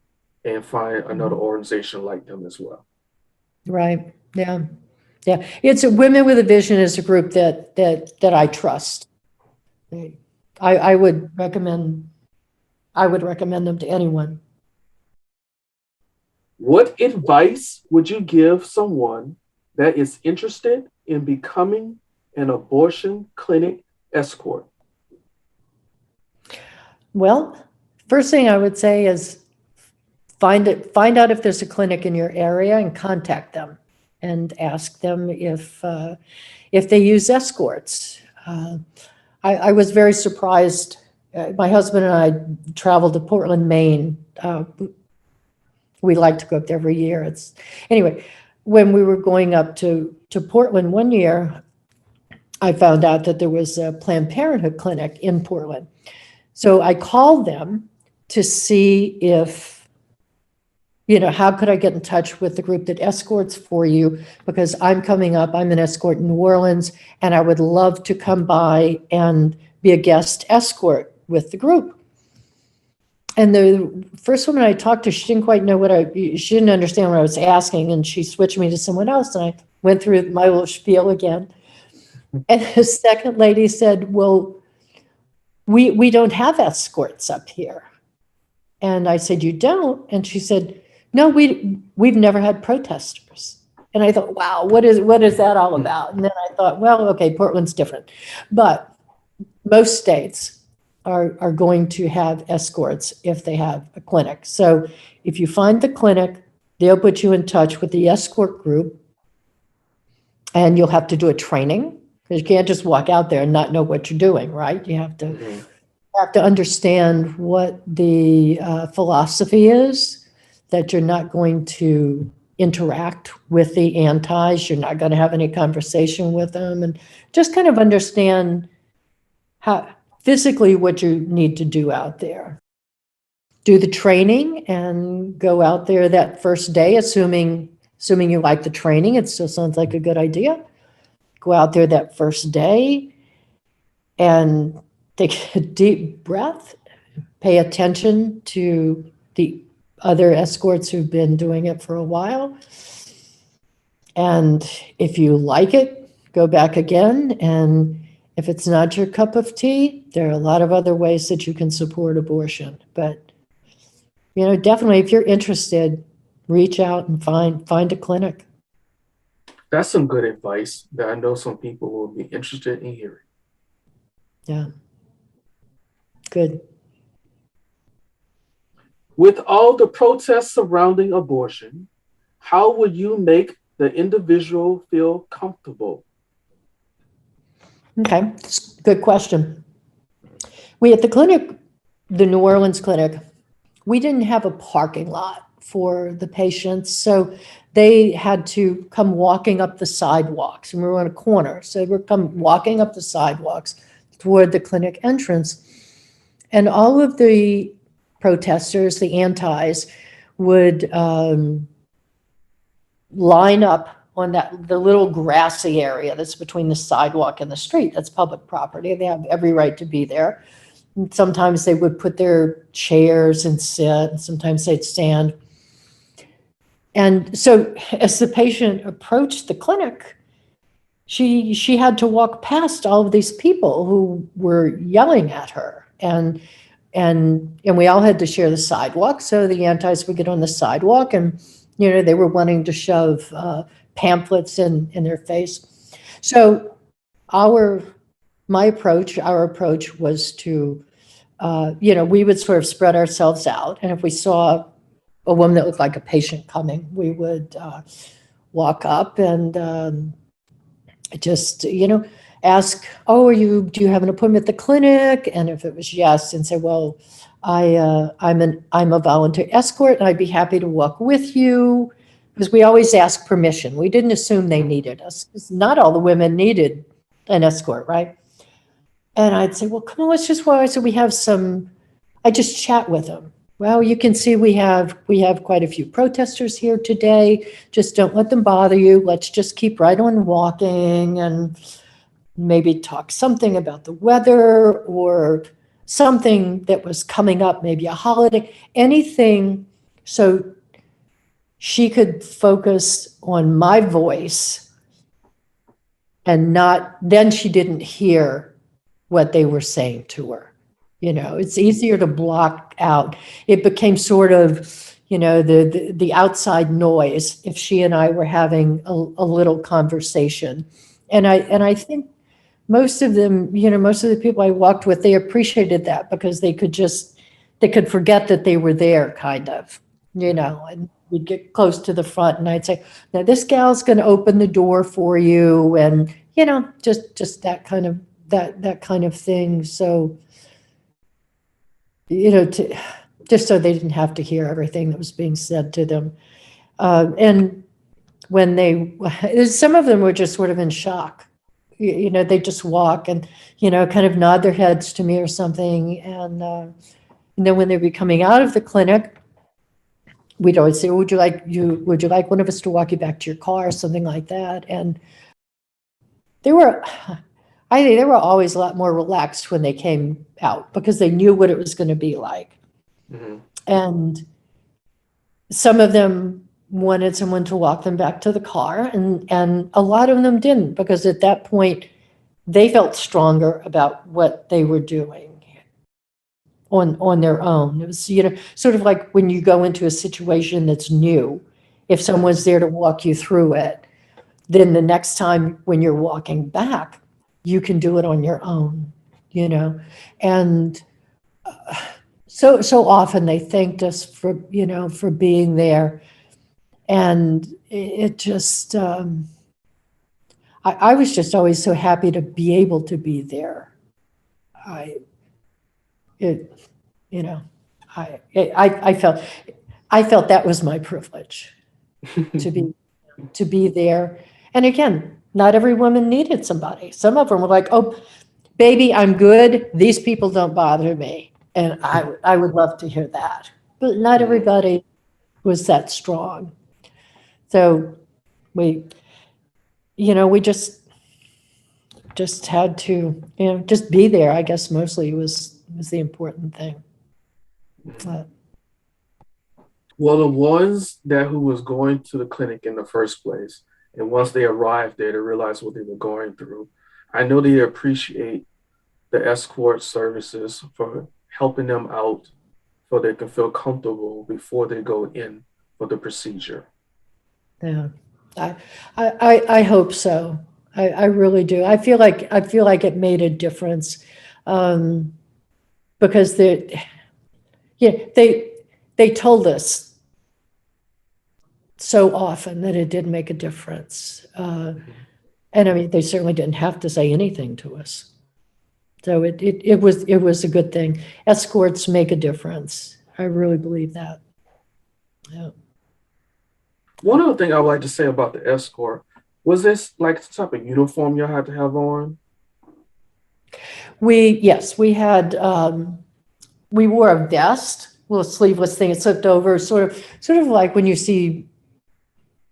and find another organization like them as well. Right. Yeah. Yeah. It's Women with a Vision is a group that I trust. I would recommend them to anyone. What advice would you give someone that is interested in becoming an abortion clinic escort? Well, first thing I would say is find out if there's a clinic in your area and contact them and ask them if they use escorts. I was very surprised. My husband and I traveled to Portland, Maine. We like to go up there every year. Anyway, when we were going up to Portland one year, I found out that there was a Planned Parenthood clinic in Portland. So I called them to see if, how could I get in touch with the group that escorts for you? Because I'm coming up, I'm an escort in New Orleans, and I would love to come by and be a guest escort with the group. And the first woman I talked to, she didn't quite know she didn't understand what I was asking, and she switched me to someone else, and I went through my little spiel again. And the second lady said, well, we don't have escorts up here. And I said, you don't? And she said, no, we've never had protesters. And I thought, wow, what is that all about? And then I thought, well, okay, Portland's different. But most states are going to have escorts if they have a clinic. So if you find the clinic, they'll put you in touch with the escort group, and you'll have to do a training, because you can't just walk out there and not know what you're doing, right? You have to understand what the philosophy is, that you're not going to interact with the antis, you're not going to have any conversation with them, and just kind of understand how physically what you need to do out there. Do the training and go out there that first day, assuming you like the training. It still sounds like a good idea. Go out there that first day and take a deep breath, pay attention to the other escorts who've been doing it for a while. And if you like it, go back again. And if it's not your cup of tea, there are a lot of other ways that you can support abortion. But definitely if you're interested, reach out and find a clinic. That's some good advice that I know some people will be interested in hearing. Yeah, good. With all the protests surrounding abortion, how would you make the individual feel comfortable? Okay, good question. We at the clinic, the New Orleans clinic, we didn't have a parking lot for the patients, so they had to come walking up the sidewalks, and we were on a corner, so they were come walking up the sidewalks toward the clinic entrance. And all of the protesters, the antis, would line up on the little grassy area that's between the sidewalk and the street. That's public property. They have every right to be there. And sometimes they would put their chairs and sit, and sometimes they'd stand. And so as the patient approached the clinic, she had to walk past all of these people who were yelling at her. And we all had to share the sidewalk. So the antis would get on the sidewalk, and they were wanting to shove pamphlets in their face. So our approach was to, we would sort of spread ourselves out, and if we saw a woman that looked like a patient coming, we would walk up and just ask, oh, do you have an appointment at the clinic? And if it was yes, and say, well, I'm a volunteer escort, and I'd be happy to walk with you, because we always ask permission. We didn't assume they needed us, because not all the women needed an escort, right? And I'd say, well, come on, let's just walk. So I just chat with them. Well, you can see we have quite a few protesters here today. Just don't let them bother you. Let's just keep right on walking, and maybe talk something about the weather or something that was coming up, maybe a holiday, anything, so she could focus on my voice and then she didn't hear what they were saying to her. It's easier to block out. It became sort of, the outside noise if she and I were having a little conversation. And I think most of them, most of the people I walked with, they appreciated that, because they could forget that they were there, kind of, and we'd get close to the front, and I'd say, now this gal's going to open the door for you, and just that kind of thing. So, just so they didn't have to hear everything that was being said to them. And some of them were just sort of in shock. They just walk and, kind of nod their heads to me or something. And then when they'd be coming out of the clinic, we'd always say, would you like one of us to walk you back to your car, or something like that. And I think they were always a lot more relaxed when they came out, because they knew what it was going to be like. Mm-hmm. And some of them wanted someone to walk them back to the car, and a lot of them didn't, because at that point they felt stronger about what they were doing on their own. It was, sort of like when you go into a situation that's new, if someone's there to walk you through it, then the next time when you're walking back, you can do it on your own, and so often they thanked us for being there. And it just, I was just always so happy to be able to be there. I felt that was my privilege, to be there. And again, not every woman needed somebody. Some of them were like, oh, baby, I'm good. These people don't bother me. And I would love to hear that. But not everybody was that strong. So we just had to, just be there, I guess, mostly was the important thing. Well, the ones who was going to the clinic in the first place, and once they arrived there, they realized what they were going through. I know they appreciate the escort services for helping them out so they can feel comfortable before they go in for the procedure. Yeah, I hope so. I really do. I feel like it made a difference, um, because yeah, they told us so often that it did make a difference. Mhm. And I mean, they certainly didn't have to say anything to us. So it was a good thing. Escorts make a difference. I really believe that. Yeah. One other thing I would like to say about the escort was this like the type of uniform you had to have on? Yes, we wore a vest, little sleeveless thing. It slipped over, sort of like when you see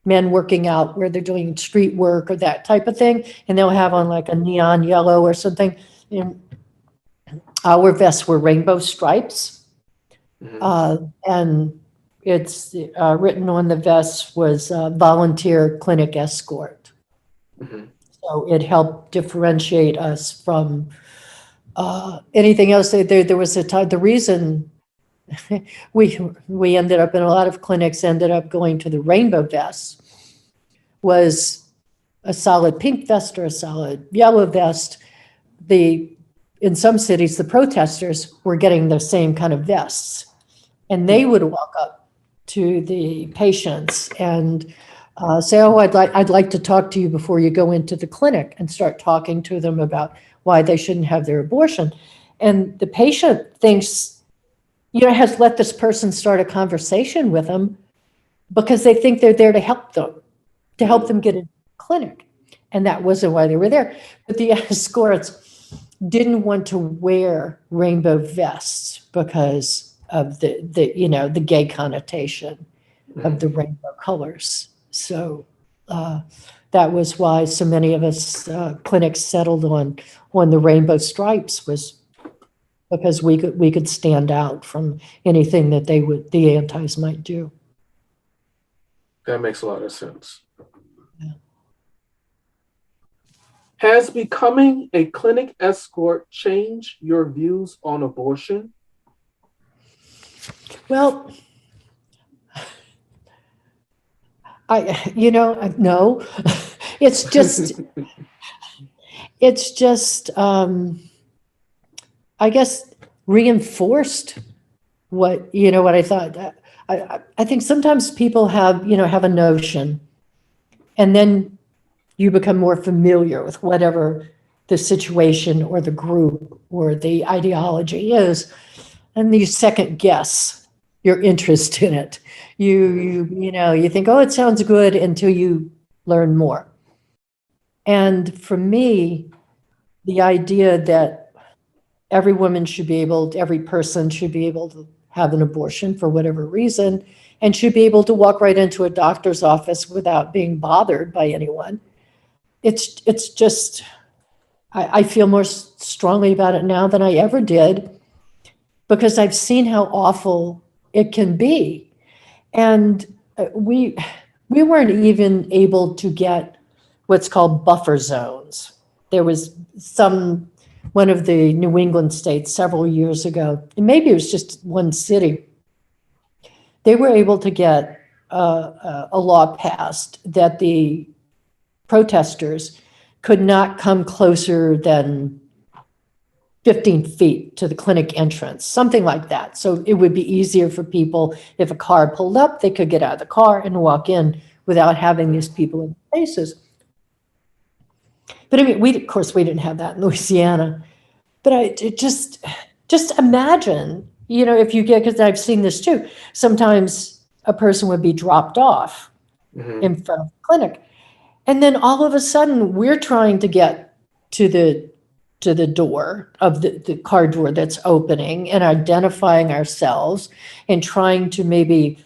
men working out where they're doing street work or that type of thing, and they'll have on like a neon yellow or something. And our vests were rainbow stripes, Mhm. uh, and it's written on the vest was volunteer clinic escort. Mhm. So it helped differentiate us from anything else. There was a time, the reason we ended up in a lot of clinics, ended up going to the rainbow vests, was a solid pink vest or a solid yellow vest. The In some cities, the protesters were getting the same kind of vests, and they would walk up to the patients and say, "Oh, I'd like to talk to you before you go into the clinic," and start talking to them about why they shouldn't have their abortion. And the patient thinks, has let this person start a conversation with them because they think they're there to help Mhm. them get in clinic. And that wasn't why they were there. But the escorts didn't want to wear rainbow vests because of the gay connotation of Mhm. the rainbow colors. So uh, that was why so many of us clinics settled on the rainbow stripes, was because we could stand out from anything that the antis might do. That makes a lot of sense. Yeah. Has becoming a clinic escort changed your views on abortion? Well, no, it's just, it's just, I guess, reinforced what I thought. I think sometimes people have a notion, and then you become more familiar with whatever the situation or the group or the ideology is, and you second guess your interest in it. You think, oh, it sounds good until you learn more. And for me, the idea that every person should be able to have an abortion for whatever reason, and should be able to walk right into a doctor's office without being bothered by anyone. It's just, I feel more strongly about it now than I ever did, because I've seen how awful it can be. And we weren't even able to get what's called buffer zones. There was one of the New England states several years ago, and maybe it was just one city, they were able to get a law passed that the protesters could not come closer than 15 feet to the clinic entrance, something like that. So it would be easier for people, if a car pulled up, they could get out of the car and walk in without having these people in faces. But I mean, of course, we didn't have that in Louisiana. But just imagine, if you get, because I've seen this too, sometimes a person would be dropped off Mhm. in front of the clinic. And then all of a sudden, we're trying to get to the door of the car door that's opening, and identifying ourselves and trying to maybe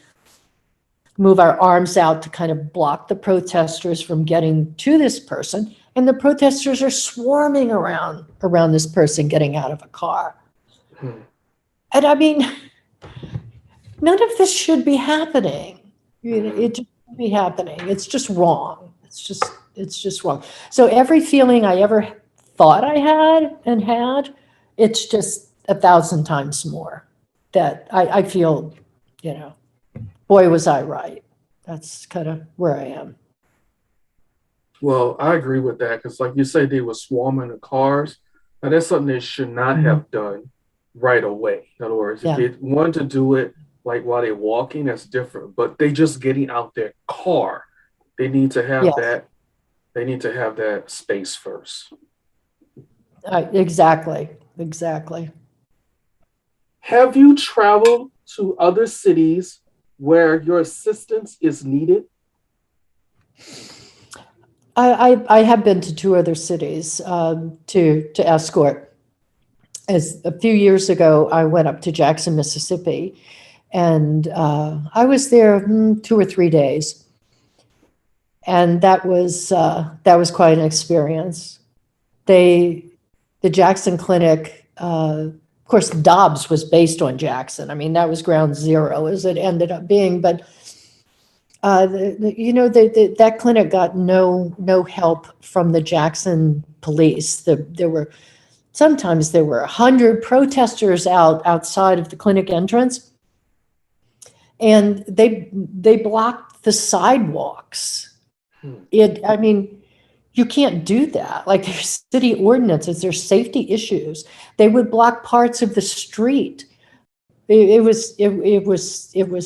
move our arms out to kind of block the protesters from getting to this person. And the protesters are swarming around this person getting out of a car. Mhm. And I mean, none of this should be happening. Mhm. It shouldn't be happening. It's just wrong. It's just wrong. So every feeling I ever thought I had, it's just 1,000 times more. that I feel, boy, was I right. That's kind of where I am. Well, I agree with that because, like you say, they were swarming the cars. Now, that's something they should not Mhm. have done right away. In other words, if Yeah. they wanted to do it like while they're walking, that's different. But they just getting out their car. They need to have Yes. that. They need to have that space first. Exactly. Exactly. Have you traveled to other cities where your assistance is needed? I have been to two other cities to escort. As a few years ago, I went up to Jackson, Mississippi, and I was there 2 or 3 days, and that was quite an experience. They, the Jackson Clinic, of course, Dobbs was based on Jackson. I mean, that was ground zero as it ended up being, but that clinic got no help from the Jackson police. Sometimes there were 100 protesters outside of the clinic entrance, and they blocked the sidewalks. Hmm. I mean, you can't do that. Like, there's city ordinances, there's safety issues. They would block parts of the street. It was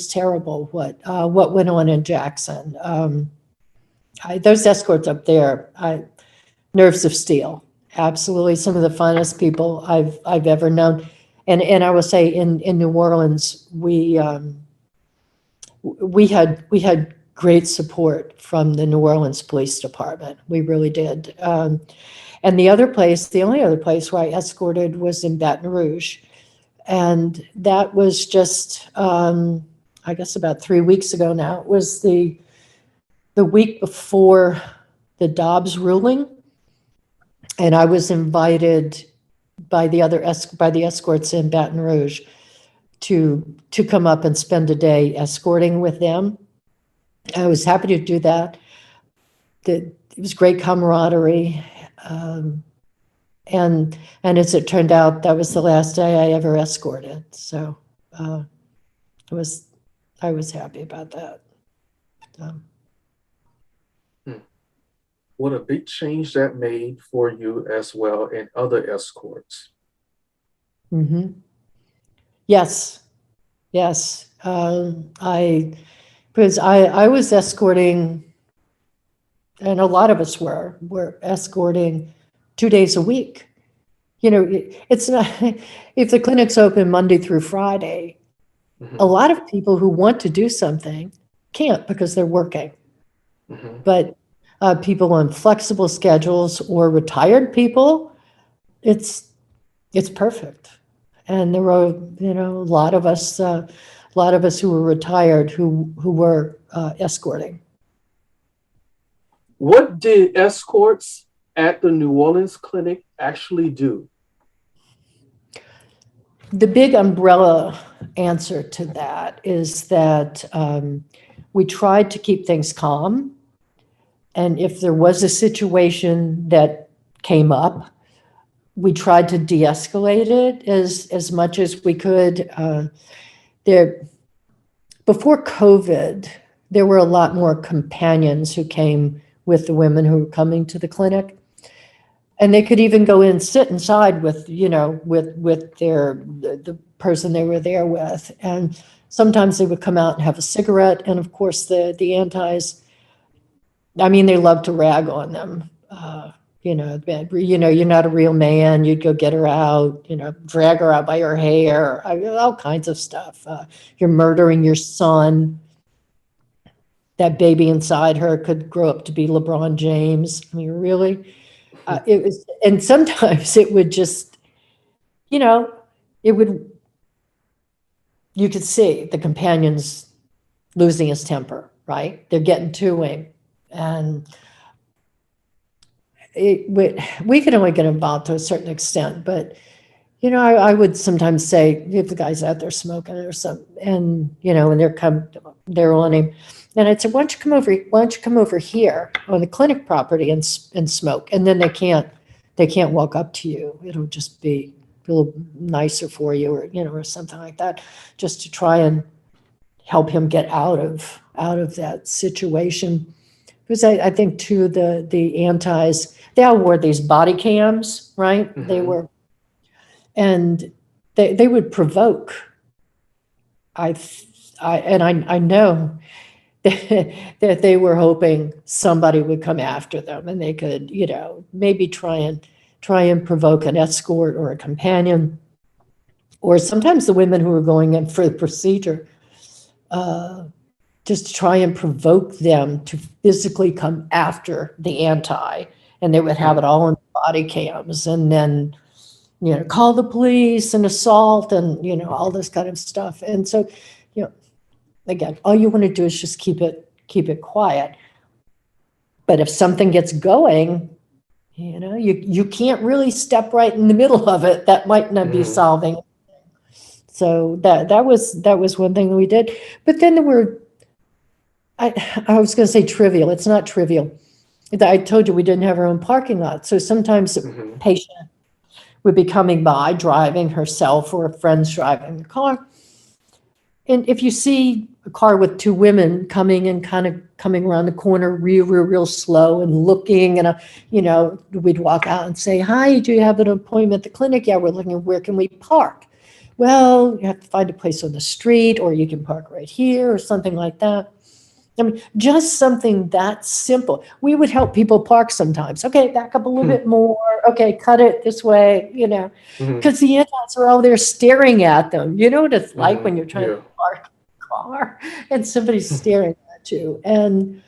terrible what went on in Jackson. Those escorts up there, nerves of steel. Absolutely, some of the finest people I've ever known. And I will say, in New Orleans, we had great support from the New Orleans Police Department. We really did. And the only other place where I escorted was in Baton Rouge. And that was just, I guess, about 3 weeks ago now. It was the week before the Dobbs ruling. And I was invited by the escorts in Baton Rouge to come up and spend a day escorting with them. I was happy to do that. It was great camaraderie. And as it turned out, that was the last day I ever escorted. So it was I was happy about that. Hmm. What a big change that made for you as well and other escorts. hmm Yes, yes. Because I was escorting, and a lot of us were escorting 2 days a week. It's not, if the clinic's open Monday through Friday, a Hmm. lot of people who want to do something can't because they're working. Hmm. But people on flexible schedules or retired people, it's perfect. And there were, a lot of us who were retired who were escorting. What did escorts at the New Orleans clinic actually do? The big umbrella answer to that is that we tried to keep things calm. And if there was a situation that came up, we tried to de-escalate it as much as we could. Before COVID, there were a lot more companions who came with the women who were coming to the clinic. And they could even go in and sit inside with, with the person they were there with. And sometimes they would come out and have a cigarette. And of course, the antis, I mean, they love to rag on them. You're not a real man. You'd go get her out, drag her out by her hair, all kinds of stuff. You're murdering your son. That baby inside her could grow up to be LeBron James. I mean, really? It was, and sometimes it would just, you know, it would, you could see the companions losing his temper, right? They're getting to him. And we could only get involved to a certain extent, but I would sometimes say if the guy's out there smoking or something, and and they're on him, and I'd say, why don't you come over? Why don't you come over here on the clinic property and smoke? And then they can't walk up to you. It'll just be little nicer for you, or, or something like that, just to try and help him get out of that situation. Because I think too, the antis, they all wore these body cams, right? They were, and they would provoke. I know that they were hoping somebody would come after them, and they could, maybe try and provoke an escort or a companion, or sometimes the women who were going in for the procedure, just to try and provoke them to physically come after the anti, and they would have it all in body cams, and then, call the police and assault and, all this kind of stuff. And so, again, all you want to do is just keep it quiet. But if something gets going, you can't really step right in the middle of it. That might not be solving. So that was one thing that we did. But then there were, I was going to say trivial. It's not trivial. I told you we didn't have our own parking lot. So sometimes a patient would be coming by, driving herself, or a friend's driving the car. And if you see a car with two women coming around the corner real slow and looking, and we'd walk out and say, "Hi, do you have an appointment at the clinic?" "Yeah, we're looking, where can we park?" "Well, you have to find a place on the street, or you can park right here," or something like that. I mean, just something that simple. We would help people park sometimes. "Okay, back up a little bit more. Okay, cut it this way," because the antis are all there staring at them. You know what it's like when you're trying to park a car and somebody's staring at you. And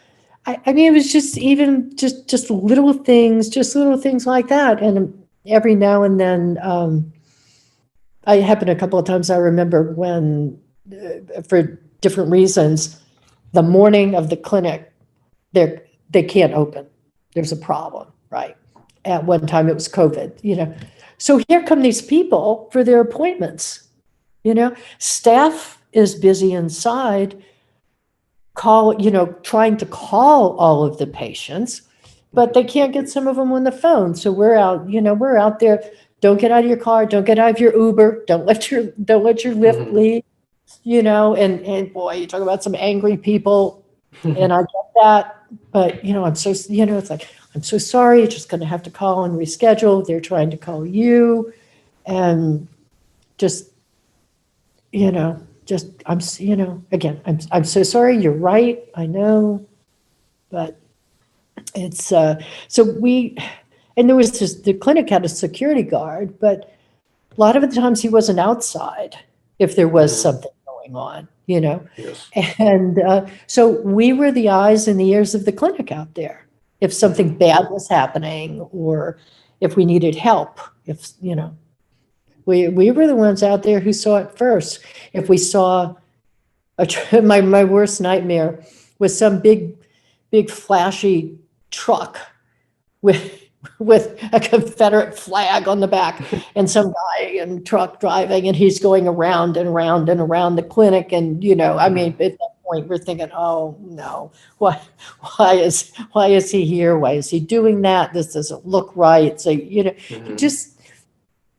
I mean, it was just even just little things like that. And every now and then, I happened a couple of times. I remember when, for different reasons, the morning of the clinic, they can't open. There's a problem, right? At one time it was COVID, So here come these people for their appointments, Staff is busy inside, trying to call all of the patients, but they can't get some of them on the phone. So we're out there. Don't get out of your car. Don't get out of your Uber. Don't let your Lyft leave. And boy, you talk about some angry people, and I get that, but I'm so, it's like, "I'm so sorry, you're just going to have to call and reschedule. They're trying to call you." And just, again, I'm so sorry. You're right. I know, but it's, and there was the clinic had a security guard, but a lot of the times he wasn't outside if there was something going on, Yes. And so we were the eyes and the ears of the clinic out there. If something bad was happening, or if we needed help, we were the ones out there who saw it first. If we saw my worst nightmare was some big flashy truck with a Confederate flag on the back, and some guy in truck driving, and he's going around and around and around the clinic. And, I mean, at that point we're thinking, "Oh no, why is he here? Why is he doing that? This doesn't look right." So, just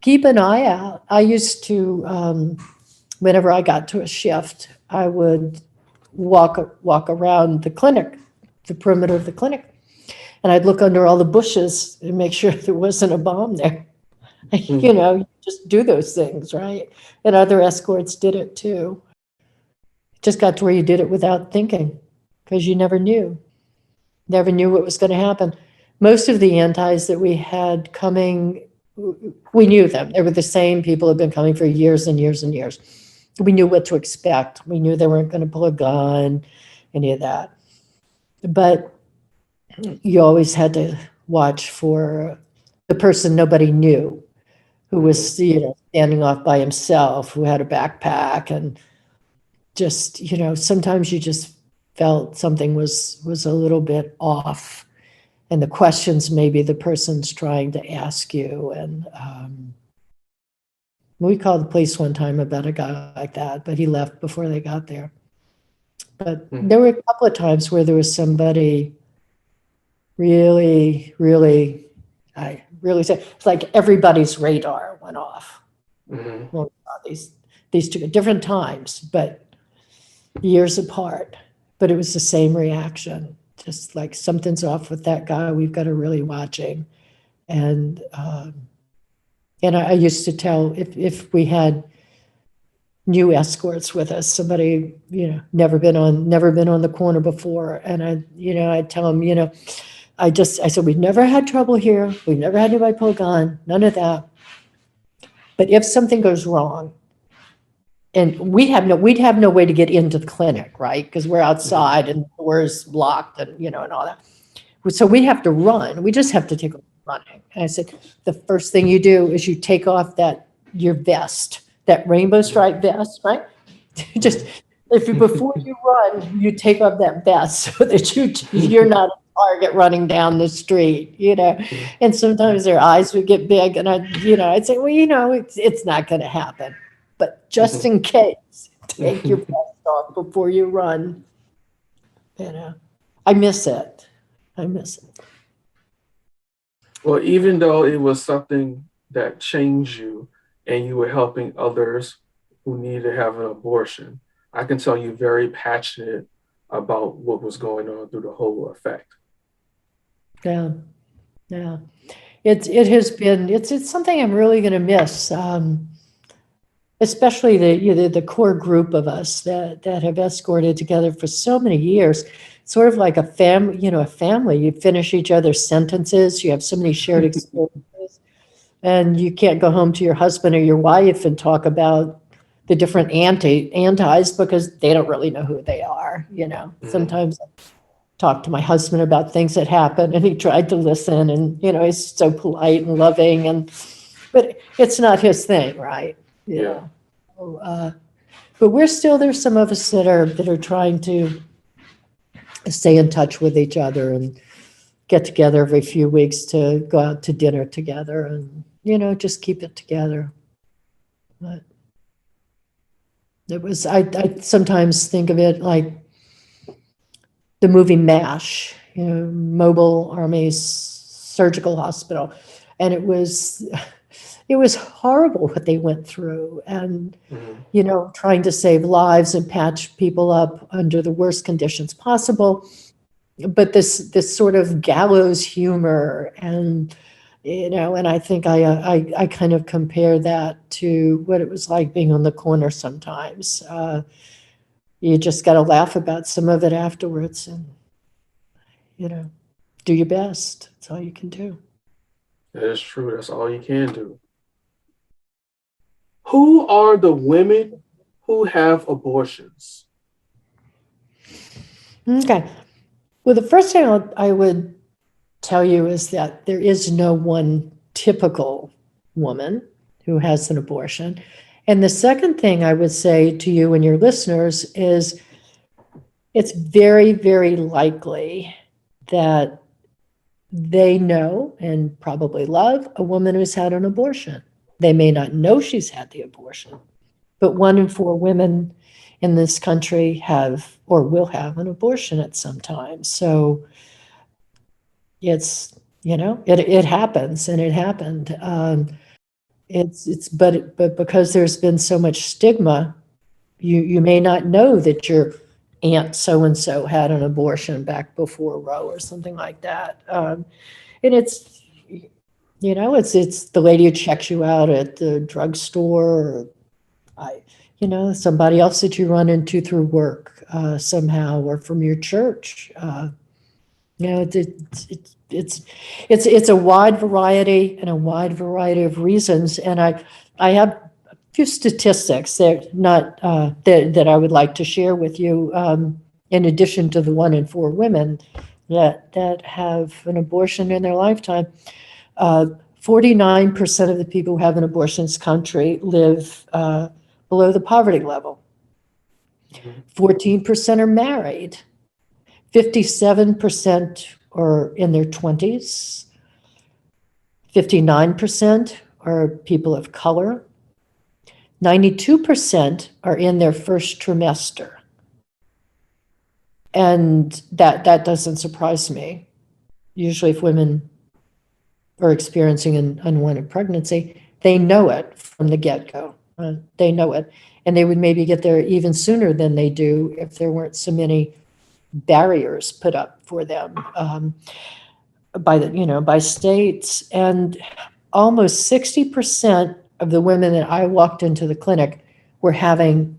keep an eye out. I used to, whenever I got to a shift, I would walk around the clinic, the perimeter of the clinic, and I'd look under all the bushes and make sure there wasn't a bomb there. You just do those things, right? And other escorts did it too. It just got to where you did it without thinking, because you never knew what was going to happen. Most of the antis that we had coming, we knew them. They were the same people who had been coming for years and years and years. We knew what to expect. We knew they weren't going to pull a gun, any of that. But you always had to watch for the person nobody knew, who was, standing off by himself, who had a backpack, and just, sometimes you just felt something was a little bit off, and the questions maybe the person's trying to ask you. And we called the police one time about a guy like that, but he left before they got there. But there were a couple of times where there was somebody really, really, I really say, it's like everybody's radar went off. Mhm. Well, these two at different times, but years apart. But it was the same reaction, just like something's off with that guy. We've got to really watch him. And I used to tell if we had new escorts with us, somebody, never been on the corner before, and I'd tell them, I said, we've never had trouble here. We've never had anybody pull a gun, none of that. But if something goes wrong, and we'd have no way to get into the clinic, right? Because we're outside and the door's locked and, and all that. So we have to run. We just have to take off running. And I said, the first thing you do is you take off your vest, that rainbow stripe vest, right? Just before you run, you take off that vest so that you're not a target running down the street, And sometimes their eyes would get big, and I'd say, well, it's not going to happen, but just in case, take your vest off before you run. I miss it. I miss it. Well, even though it was something that changed you and you were helping others who needed to have an abortion, I can tell you very passionate about what was going on through the whole effect. Yeah, yeah. It has been, it's something I'm really going to miss, especially the core group of us that have escorted together for so many years. Sort of like a family, a family. You finish each other's sentences. You have so many shared experiences, and you can't go home to your husband or your wife and talk about the different antis because they don't really know who they are. Sometimes I talk to my husband about things that happened, and he tried to listen, and he's so polite and loving, but it's not his thing, right? Yeah. So, but there's some of us that are trying to stay in touch with each other and get together every few weeks to go out to dinner together and, just keep it together. But I sometimes think of it like the movie MASH, Mobile Army Surgical Hospital. And it was horrible what they went through, and, trying to save lives and patch people up under the worst conditions possible. But this sort of gallows humor, and and I think I kind of compare that to what it was like being on the corner sometimes. You just got to laugh about some of it afterwards, and do your best. That's all you can do. That is true. That's all you can do. Who are the women who have abortions? Okay. Well, the first thing I would tell you is that there is no one typical woman who has an abortion. And the second thing I would say to you and your listeners is it's very, very likely that they know and probably love a woman who's had an abortion. They may not know she's had the abortion, but 1 in 4 women in this country have or will have an abortion at some time. So it's, it happens, and it happened. But because there's been so much stigma, you may not know that your aunt so-and-so had an abortion back before Roe or something like that. And it's the lady who checks you out at the drugstore, or somebody else that you run into through work somehow, or from your church. It's a wide variety and a wide variety of reasons. And I have a few statistics that I would like to share with you, in addition to the 1 in 4 women that have an abortion in their lifetime. 49% of the people who have an abortion in this country live below the poverty level. 14% are married. 57% are in their 20s. 59% are people of color. 92% are in their first trimester. And that doesn't surprise me. Usually if women are experiencing an unwanted pregnancy, they know it from the get-go. They know it. And they would maybe get there even sooner than they do if there weren't so many barriers put up for them by states. And almost 60% of the women that I walked into the clinic were having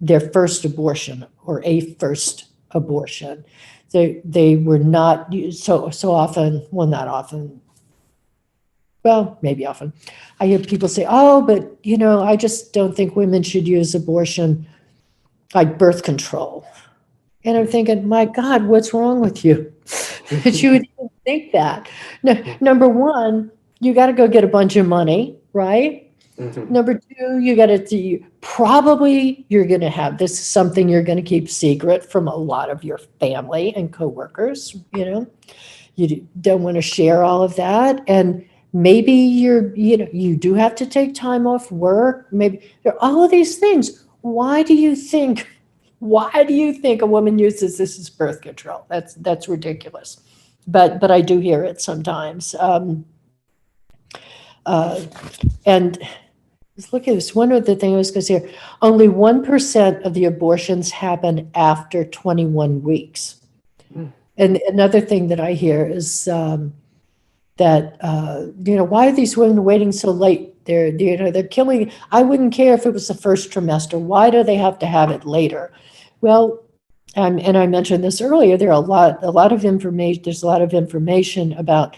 their first abortion or a first abortion. They were not so often, well, not often, well, maybe often. I hear people say, oh, but I just don't think women should use abortion like birth control. And I'm thinking, my God, what's wrong with you? That you would even think that. No, number one, you got to go get a bunch of money, right? Number two, you got to probably you're going to have this is something you're going to keep secret from a lot of your family and coworkers. You don't want to share all of that, and maybe you do have to take time off work. Maybe there are all of these things. Why do you think a woman uses this as birth control? That's ridiculous. But I do hear it sometimes. And let's look at this. One other thing I was going to say here, only 1% of the abortions happen after 21 weeks. And another thing that I hear is that, why are these women waiting so late? They're killing. I wouldn't care if it was the first trimester. Why do they have to have it later? Well, and I mentioned this earlier, there's a lot of information about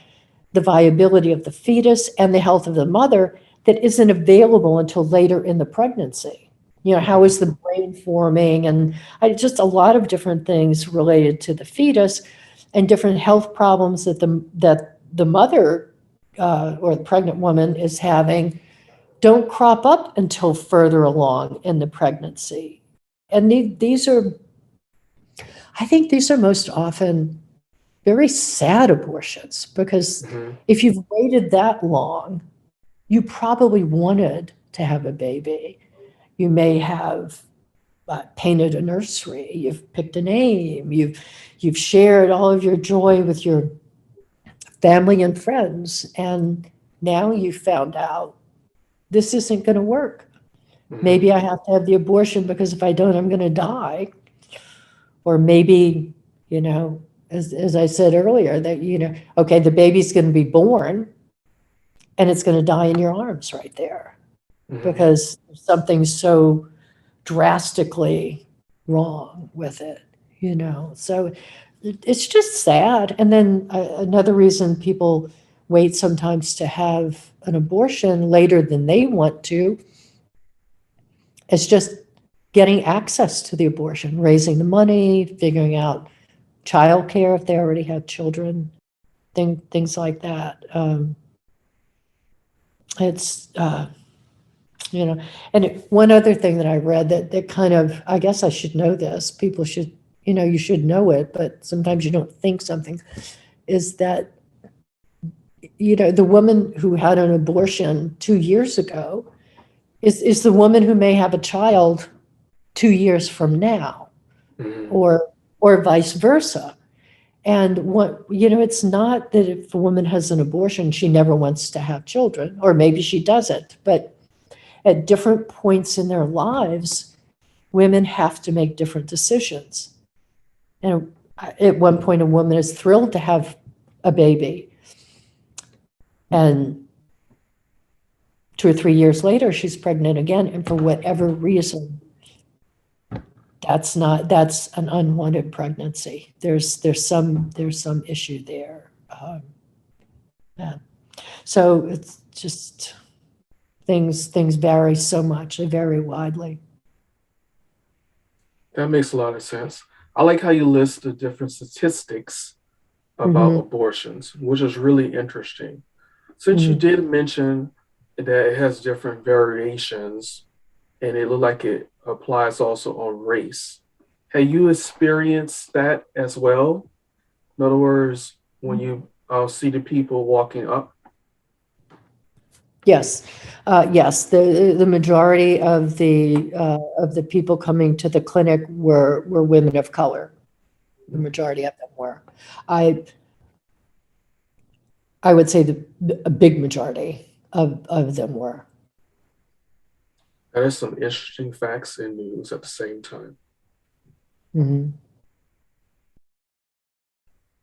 the viability of the fetus and the health of the mother that isn't available until later in the pregnancy. How is the brain forming, and just a lot of different things related to the fetus and different health problems that the mother or the pregnant woman is having don't crop up until further along in the pregnancy. And I think these are most often very sad abortions, because if you've waited that long, you probably wanted to have a baby. You may have painted a nursery, you've picked a name, you've shared all of your joy with your family and friends, and now you found out this isn't going to work. Maybe I have to have the abortion because if I don't, I'm going to die. Or maybe, as I said earlier, that, okay, the baby's going to be born and it's going to die in your arms right there because something's so drastically wrong with it, So it's just sad. And then another reason people wait sometimes to have an abortion later than they want to is just getting access to the abortion, raising the money, figuring out childcare if they already have children, things like that. It's, and one other thing that I read that kind of, I guess I should know this, people should, you should know it, but sometimes you don't think something, is that, the woman who had an abortion 2 years ago is the woman who may have a child 2 years from now, or vice versa. And it's not that if a woman has an abortion, she never wants to have children, or maybe she doesn't, but at different points in their lives, women have to make different decisions. And at one point, a woman is thrilled to have a baby, and 2 or 3 years later, she's pregnant again, and for whatever reason, that's an unwanted pregnancy. There's some issue there. Yeah. So it's just things vary so much. They vary widely. That makes a lot of sense. I like how you list the different statistics about abortions, which is really interesting. Since you did mention that it has different variations and it looked like it applies also on race, have you experienced that as well? In other words, when you see the people walking up? Yes, yes. The majority of the people coming to the clinic were women of color. The majority of them were. I would say a big majority. of them were. That is some interesting facts and news at the same time. Mhm.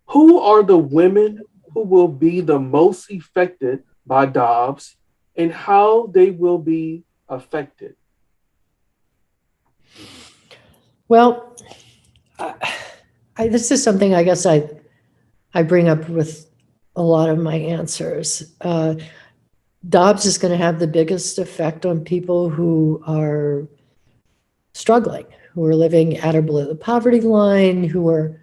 Who are the women who will be the most affected by Dobbs and how they will be affected? Well, this is something I guess I bring up with a lot of my answers. Dobbs is going to have the biggest effect on people who are struggling, who are living at or below the poverty line, who are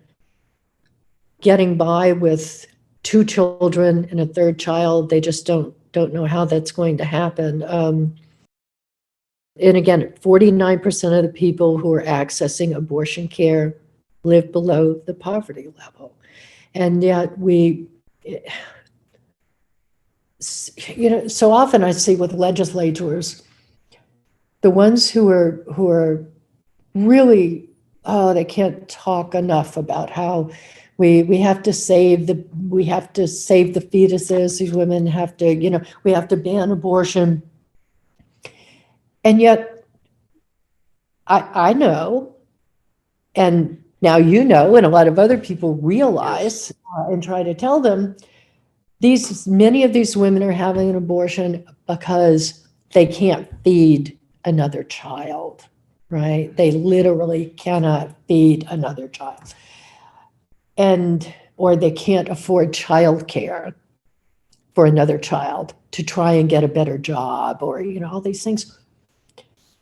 getting by with 2 children and a third child. They just don't know how that's going to happen. And again, 49% of the people who are accessing abortion care live below the poverty level. And yet so often I see with legislators, the ones who are really, they can't talk enough about how we have to save the fetuses. These women have to, we have to ban abortion. And yet I know, and now and a lot of other people realize, and try to tell them, many of these women are having an abortion because they can't feed another child, right? They literally cannot feed another child. Or they can't afford childcare for another child to try and get a better job, or, all these things.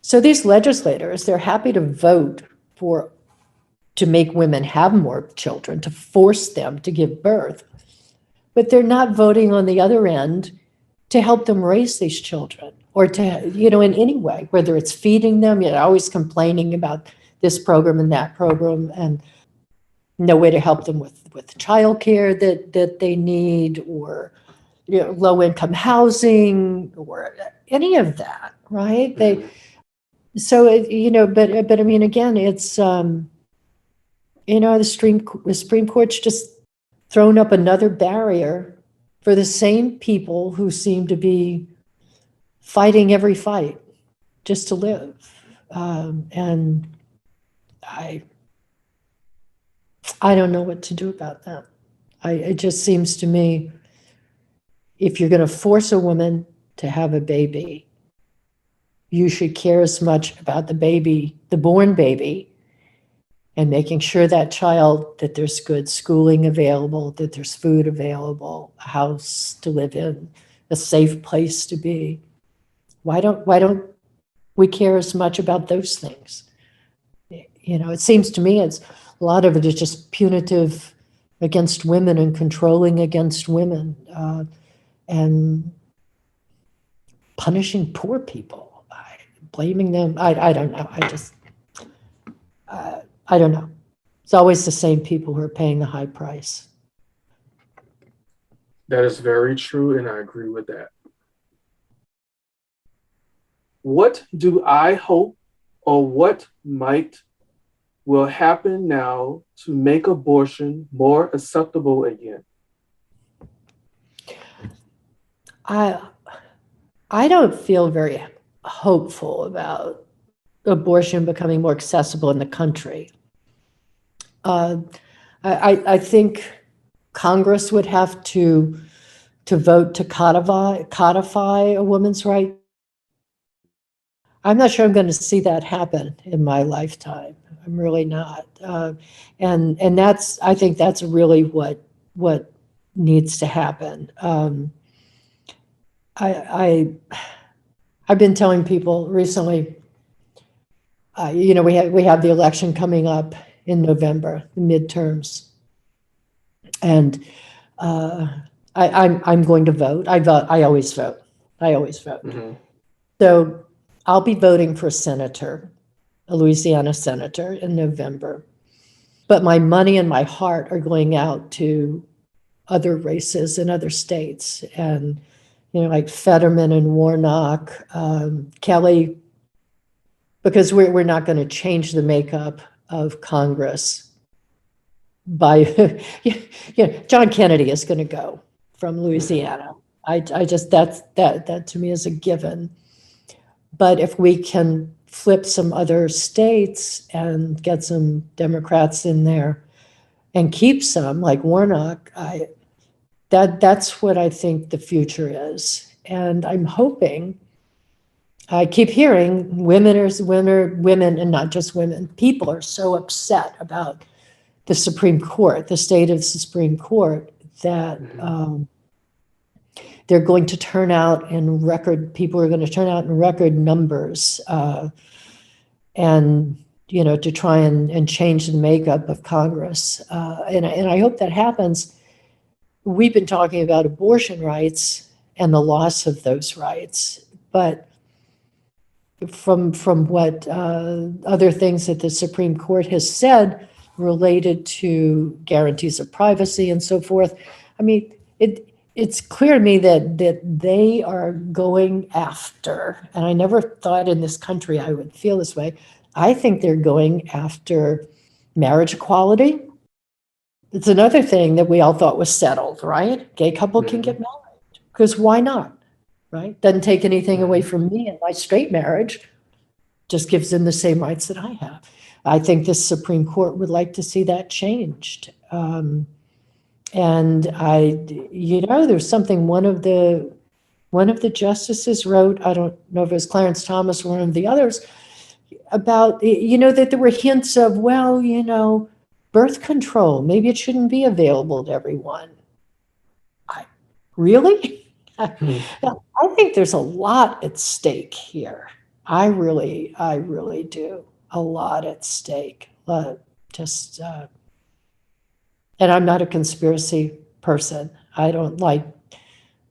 So these legislators, they're happy to vote to make women have more children, to force them to give birth. But they're not voting on the other end to help them raise these children, or to, in any way, whether it's feeding them, always complaining about this program and that program, and no way to help them with childcare that they need, or, low income housing, or any of that, right? But I mean, again, it's, the Supreme Court's just thrown up another barrier for the same people who seem to be fighting every fight just to live. And I don't know what to do about that. It just seems to me, if you're going to force a woman to have a baby, you should care as much about the born baby, and making sure that there's good schooling available, that there's food available, a house to live in, a safe place to be. Why don't we care as much about those things? It seems to me a lot of it is just punitive against women and controlling against women, and punishing poor people, blaming them. I don't know. I don't know. It's always the same people who are paying the high price. That is very true, and I agree with that. What do I hope, or what will happen now to make abortion more acceptable again? I don't feel very hopeful about abortion becoming more accessible in the country. I think Congress would have to vote to codify a woman's right. I'm not sure I'm going to see that happen in my lifetime. I'm really not. And I think that's really what needs to happen. I've been telling people recently, we have the election coming up in November, the midterms, and I'm going to vote. I vote. I always vote. Mm-hmm. So I'll be voting for a Louisiana senator in November. But my money and my heart are going out to other races in other states, and like Fetterman and Warnock, Kelly, because we're not going to change the makeup of Congress by, John Kennedy is going to go from Louisiana. I just, that to me is a given. But if we can flip some other states and get some Democrats in there and keep some, like Warnock, that's what I think the future is. And I'm hoping, I keep hearing women, and not just women, people are so upset about the Supreme Court, the state of the Supreme Court, that they're going to turn out in people are going to turn out in record numbers, and to try and change the makeup of Congress. And I hope that happens. We've been talking about abortion rights and the loss of those rights, but from what other things that the Supreme Court has said related to guarantees of privacy and so forth, I mean, it's clear to me that they are going after, and I never thought in this country I would feel this way, I think they're going after marriage equality. It's another thing that we all thought was settled, right? Gay couple can get married, because why not, right? Doesn't take anything away from me in my straight marriage, just gives them the same rights that I have. I think the Supreme Court would like to see that changed. And there's something one of the justices wrote, I don't know if it was Clarence Thomas or one of the others, about, that there were hints of, birth control, maybe it shouldn't be available to everyone. Really? I think there's a lot at stake here. I really do. A lot at stake. Just, and I'm not a conspiracy person. I don't like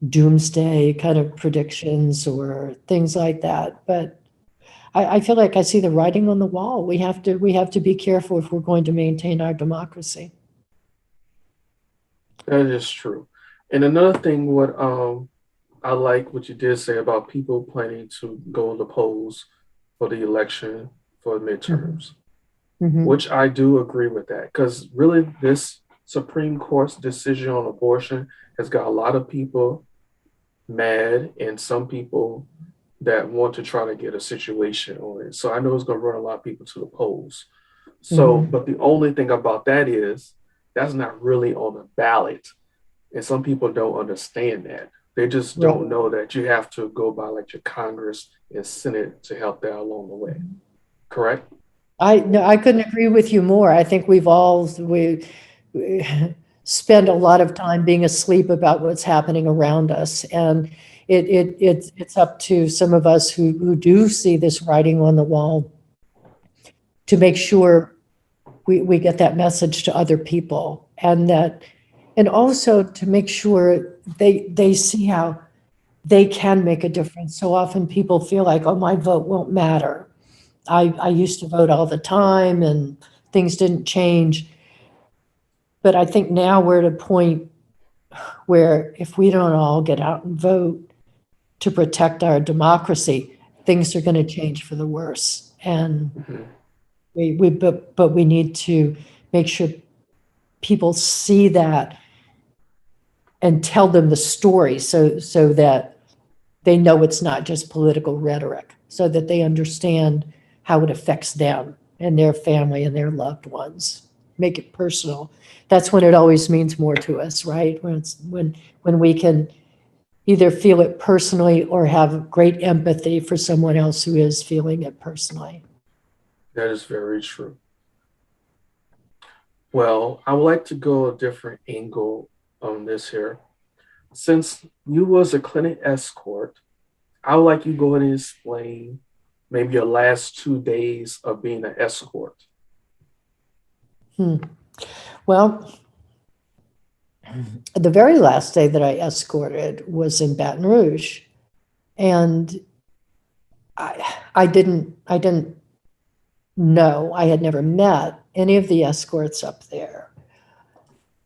doomsday kind of predictions or things like that. But I feel like I see the writing on the wall. We have to be careful if we're going to maintain our democracy. That is true. And another thing, what I like what you did say about people planning to go to the polls for the election for midterms, which I do agree with that, because really this Supreme Court's decision on abortion has got a lot of people mad and some people that want to try to get a situation on it. So I know it's going to run a lot of people to the polls. So, but the only thing about that is that's not really on the ballot. And some people don't understand that. They just don't know that you have to go by like your Congress and Senate to help that along the way. Correct? I couldn't agree with you more. I think we spend a lot of time being asleep about what's happening around us. And it's up to some of us who do see this writing on the wall to make sure we get that message to other people, and also to make sure they see how they can make a difference. So often people feel like, oh, my vote won't matter. I used to vote all the time and things didn't change. But I think now we're at a point where if we don't all get out and vote to protect our democracy, things are going to change for the worse. And but we need to make sure people see that and tell them the story so that they know it's not just political rhetoric, so that they understand how it affects them and their family and their loved ones. Make it personal. That's when it always means more to us, right? When we can either feel it personally or have great empathy for someone else who is feeling it personally. That is very true. Well, I would like to go a different angle on this here. Since you was a clinic escort, I would like you to go ahead and explain maybe your last 2 days of being an escort. Well, the very last day that I escorted was in Baton Rouge, and I didn't know, I had never met any of the escorts up there,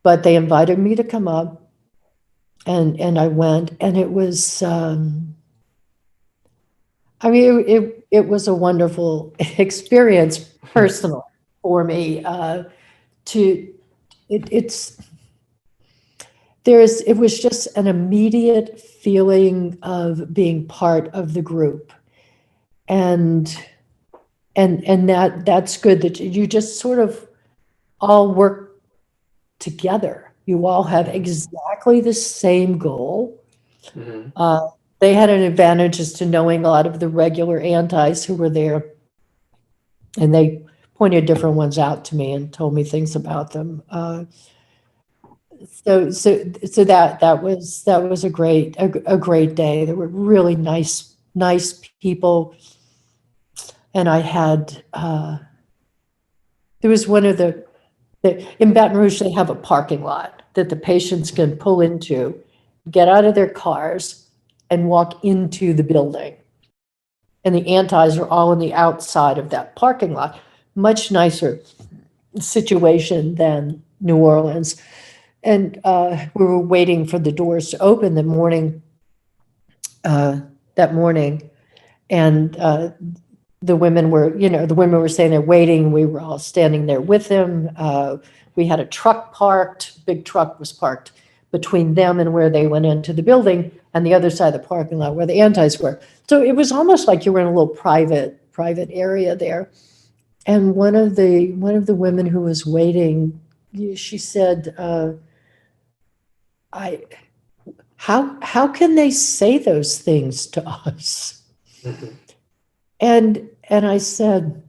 but they invited me to come up, and I went, and it was, it was a wonderful experience personally for me. it was just an immediate feeling of being part of the group. And that's good that you just sort of all work together. You all have exactly the same goal. Mhm. They had an advantage as to knowing a lot of the regular antis who were there, and they pointed different ones out to me and told me things about them. So that was a great day. There were really nice people, and I had there was one of in Baton Rouge they have a parking lot that the patients can pull into, get out of their cars, and walk into the building. And the antis are all on the outside of that parking lot. Much nicer situation than New Orleans. And we were waiting for the doors to open that morning, and the women were saying they're waiting. We were all standing there with them. We had a truck parked, big truck was parked between them and where they went into the building, and the other side of the parking lot where the antis were. So it was almost like you were in a little private area there. And one of the women who was waiting, she said, "I how can they say those things to us?" Mhm. And I said,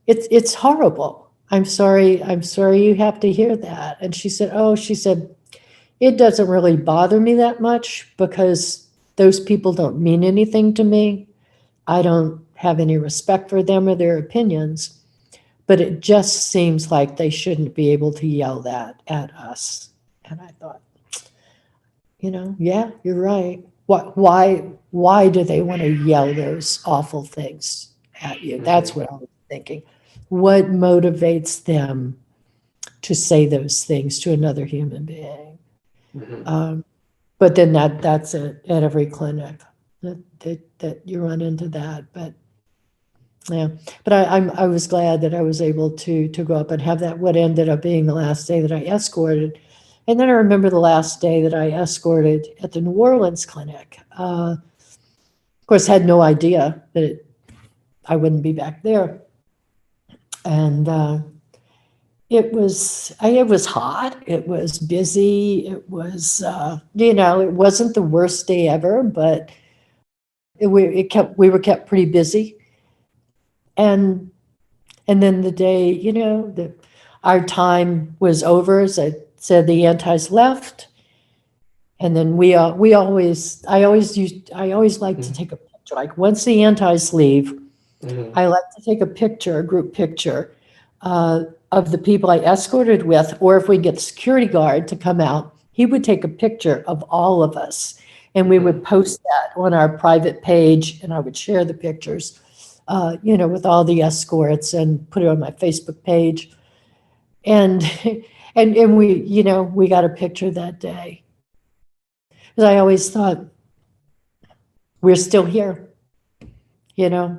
it's horrible. I'm sorry you have to hear that. And she said, it doesn't really bother me that much because those people don't mean anything to me. I don't have any respect for them or their opinions, but it just seems like they shouldn't be able to yell that at us. And I thought, yeah, you're right. Why do they want to yell those awful things at you? That's Mhm. what I was thinking. What motivates them to say those things to another human being? Mhm. Um, but then that's it at every clinic that you run into that. But yeah, but I was glad that I was able to go up and have that, what ended up being the last day that I escorted. And then I remember the last day that I escorted at the New Orleans clinic. Of course, had no idea that I wouldn't be back there. And it was hot. It was busy. It was it wasn't the worst day ever, but we were kept pretty busy. And then the day, our time was over, as I said, the antis left. And then I always like to Mhm. take a picture. Like once the antis leave, Mhm. I like to take a picture, a group picture, of the people I escorted with, or if we get the security guard to come out, he would take a picture of all of us. And we would Mhm. post that on our private page, and I would share the pictures, with all the escorts and put it on my Facebook page. And and we got a picture that day. Because I always thought, we're still here, you know,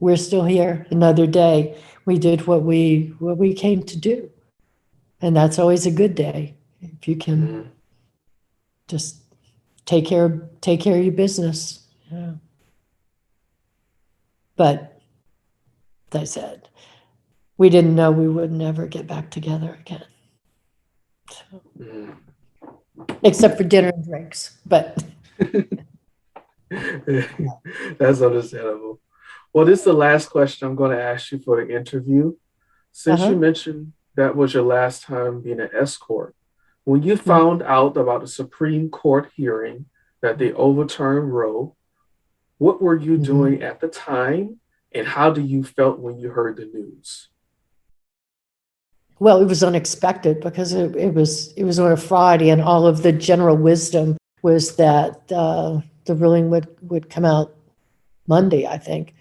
we're still here another day. We did what we came to do. And that's always a good day if you can Mhm. just take care of your business. Yeah. But as I said, we didn't know we would never get back together again, Mhm. except for dinner and drinks. But That's understandable. Well, this is the last question I'm going to ask you for the interview. Since you uh-huh. mentioned that was your last time being an escort, when you Mhm. found out about the Supreme Court hearing that they overturned Roe, what were you Mhm. doing at the time, and how do you felt when you heard the news? Well, it was unexpected because it was on a Friday, and all of the general wisdom was that the ruling would come out Monday, I think.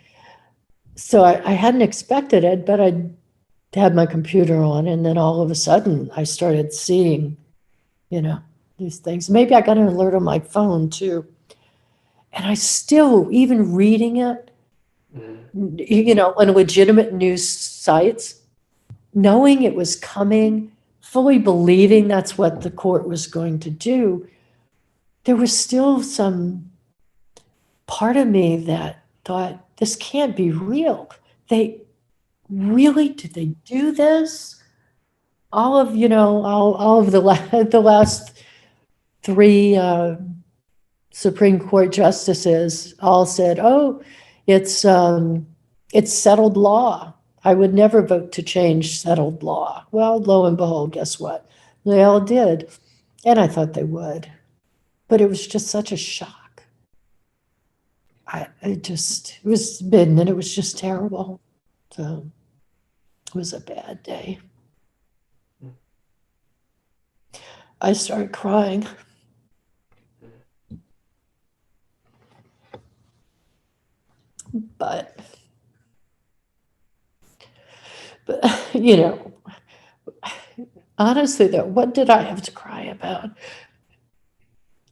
So I hadn't expected it, but I had my computer on, and then all of a sudden I started seeing, you know, these things. Maybe I got an alert on my phone too. And I still, even reading it, Mhm. on legitimate news sites, knowing it was coming fully believing that's what the court was going to do, there was still some part of me that thought, this can't be real. They really, did they do this? All of, all of the last three Supreme Court justices all said, oh, it's settled law. I would never vote to change settled law. Well, lo and behold, guess what? They all did. And I thought they would. But it was just such a shock. It was bitten and it was just terrible. So it was a bad day. I started crying. But honestly though, what did I have to cry about?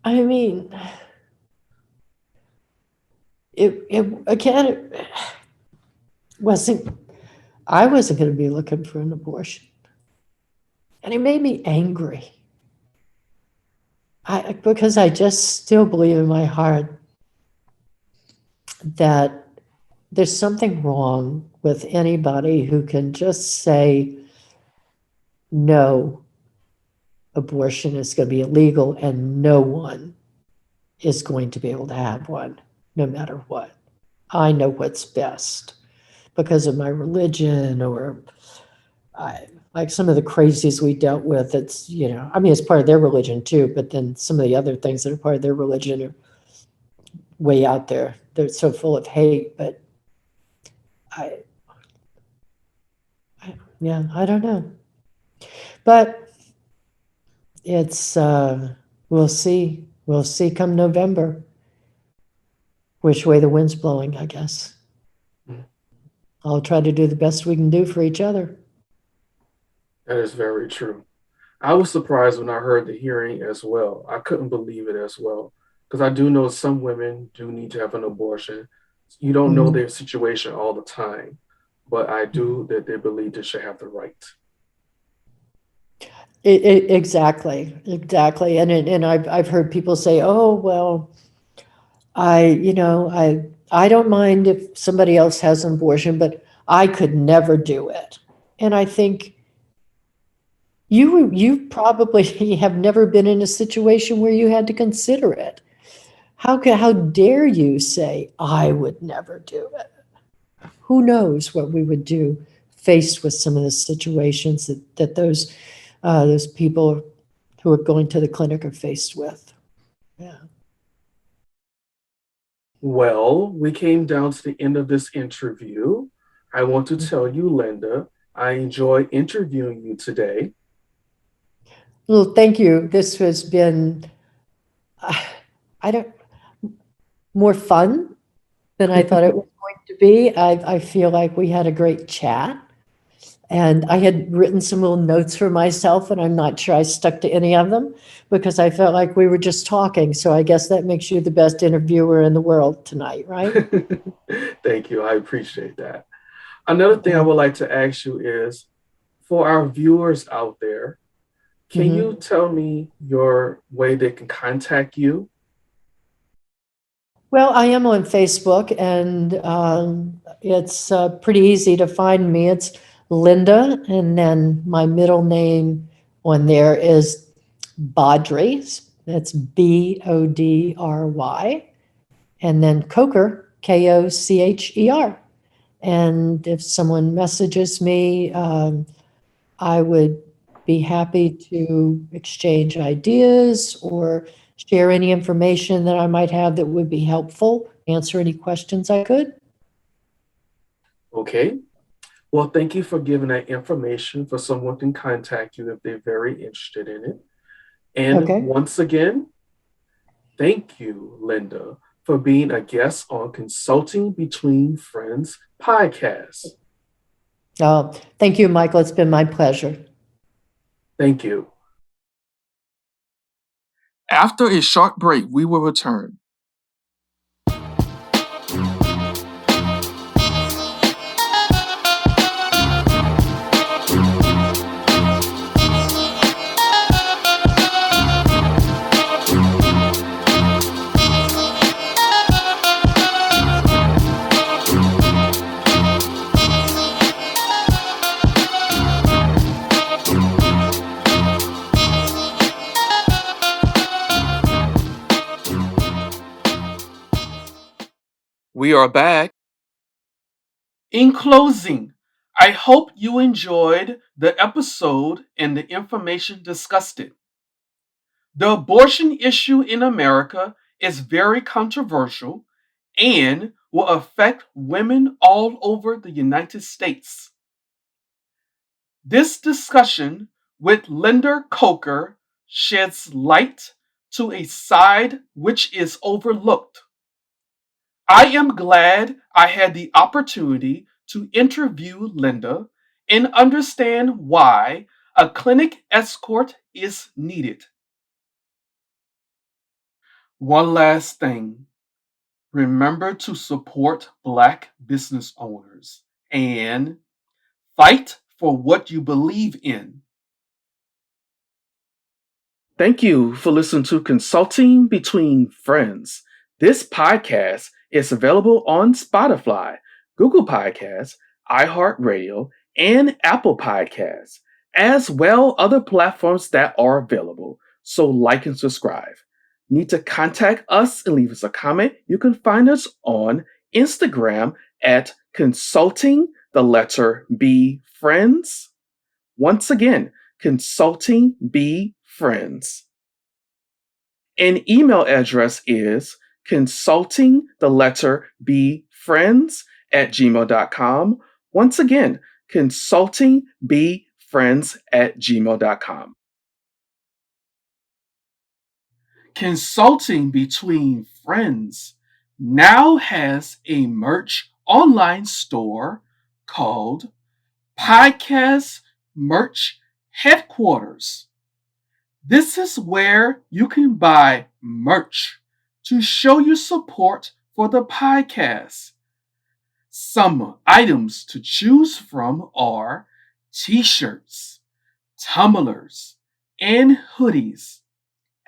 I mean, it wasn't, I wasn't going to be looking for an abortion. And it made me angry. Because I just still believe in my heart that there's something wrong with anybody who can just say, no, abortion is going to be illegal and no one is going to be able to have one, no matter what. I know what's best because of my religion or like some of the crazies we dealt with. It's, it's part of their religion too, but then some of the other things that are part of their religion are way out there. They're so full of hate, but I don't know. But it's, we'll see come November which way the wind's blowing, I guess. I'll try to do the best we can do for each other. That is very true. I was surprised when I heard the hearing as well. I couldn't believe it as well because I do know some women do need to have an abortion. You don't know their situation all the time, but I do that they believe they should have the right. Exactly. And I've heard people say, oh, well, I don't mind if somebody else has an abortion, but I could never do it. And I think you probably have never been in a situation where you had to consider it. How dare you say, I would never do it? Who knows what we would do faced with some of the situations that those people who are going to the clinic are faced with. Yeah. Well, we came down to the end of this interview. I want to tell you, Linda, I enjoyed interviewing you today. Well, thank you. This has been, more fun than I thought it was going to be. I feel like we had a great chat. And I had written some little notes for myself, and I'm not sure I stuck to any of them because I felt like we were just talking. So I guess that makes you the best interviewer in the world tonight, right? Thank you. I appreciate that. Another thing I would like to ask you is, for our viewers out there, can you tell me your way they can contact you? Well, I am on Facebook, and it's pretty easy to find me. It's Linda, and then my middle name on there is Bodry. That's Bodry, and then Kocher, Kocher. And if someone messages me, I would be happy to exchange ideas or share any information that I might have that would be helpful, answer any questions I could. Okay. Well, thank you for giving that information for someone can contact you if they're very interested in it. And once again, thank you, Linda, for being a guest on Consulting Between Friends podcast. Thank you, Michael. It's been my pleasure. Thank you. After a short break, we will return. We are back. In closing, I hope you enjoyed the episode and the information discussed it. The abortion issue in America is very controversial and will affect women all over the United States. This discussion with Linda Kocher sheds light to a side which is overlooked. I am glad I had the opportunity to interview Linda and understand why a clinic escort is needed. One last thing, remember to support Black business owners and fight for what you believe in. Thank you for listening to Consulting Between Friends. This podcast is available on Spotify, Google Podcasts, iHeartRadio, and Apple Podcasts, as well other platforms that are available. So like and subscribe. Need to contact us and leave us a comment? You can find us on Instagram at consulting the letter B friends. Once again, consulting B friends. An email address is consulting the letter B friends at gmail.com. Once again, consulting B friends at gmail.com. Consulting Between Friends now has a merch online store called Podcast Merch Headquarters. This is where you can buy merch to show your support for the podcast. Some items to choose from are t-shirts, tumblers, and hoodies,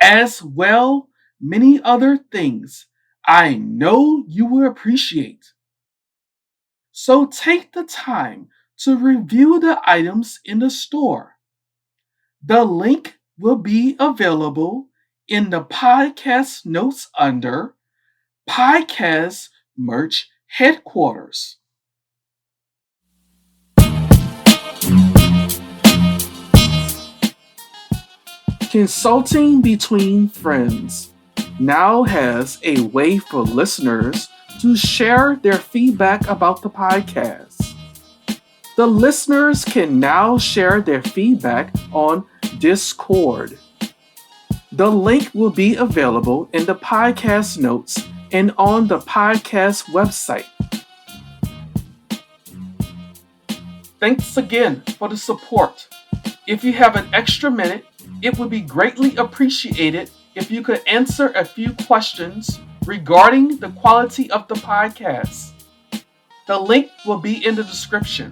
as well many other things I know you will appreciate. So take the time to review the items in the store. The link will be available in the podcast notes under Podcast Merch Headquarters. Consulting Between Friends now has a way for listeners to share their feedback about the podcast. The listeners can now share their feedback on Discord. The link will be available in the podcast notes and on the podcast website. Thanks again for the support. If you have an extra minute, it would be greatly appreciated if you could answer a few questions regarding the quality of the podcast. The link will be in the description.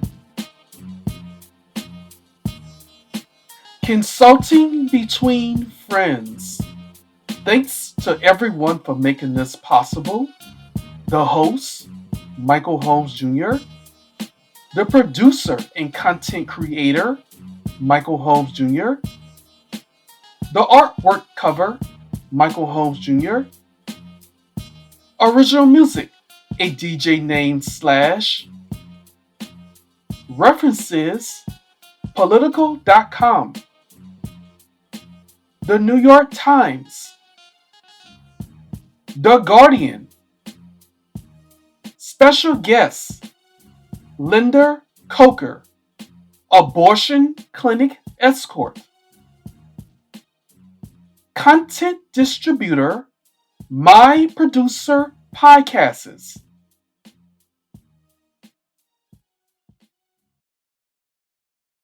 Consulting Between Friends. Thanks to everyone for making this possible. The host, Michael Holmes Jr., the producer and content creator, Michael Holmes Jr., the artwork cover, Michael Holmes Jr., original music, a DJ name / references, political.com, The New York Times, The Guardian, special guests, Linda Kocher, abortion clinic escort, content distributor, My Producer Podcasts,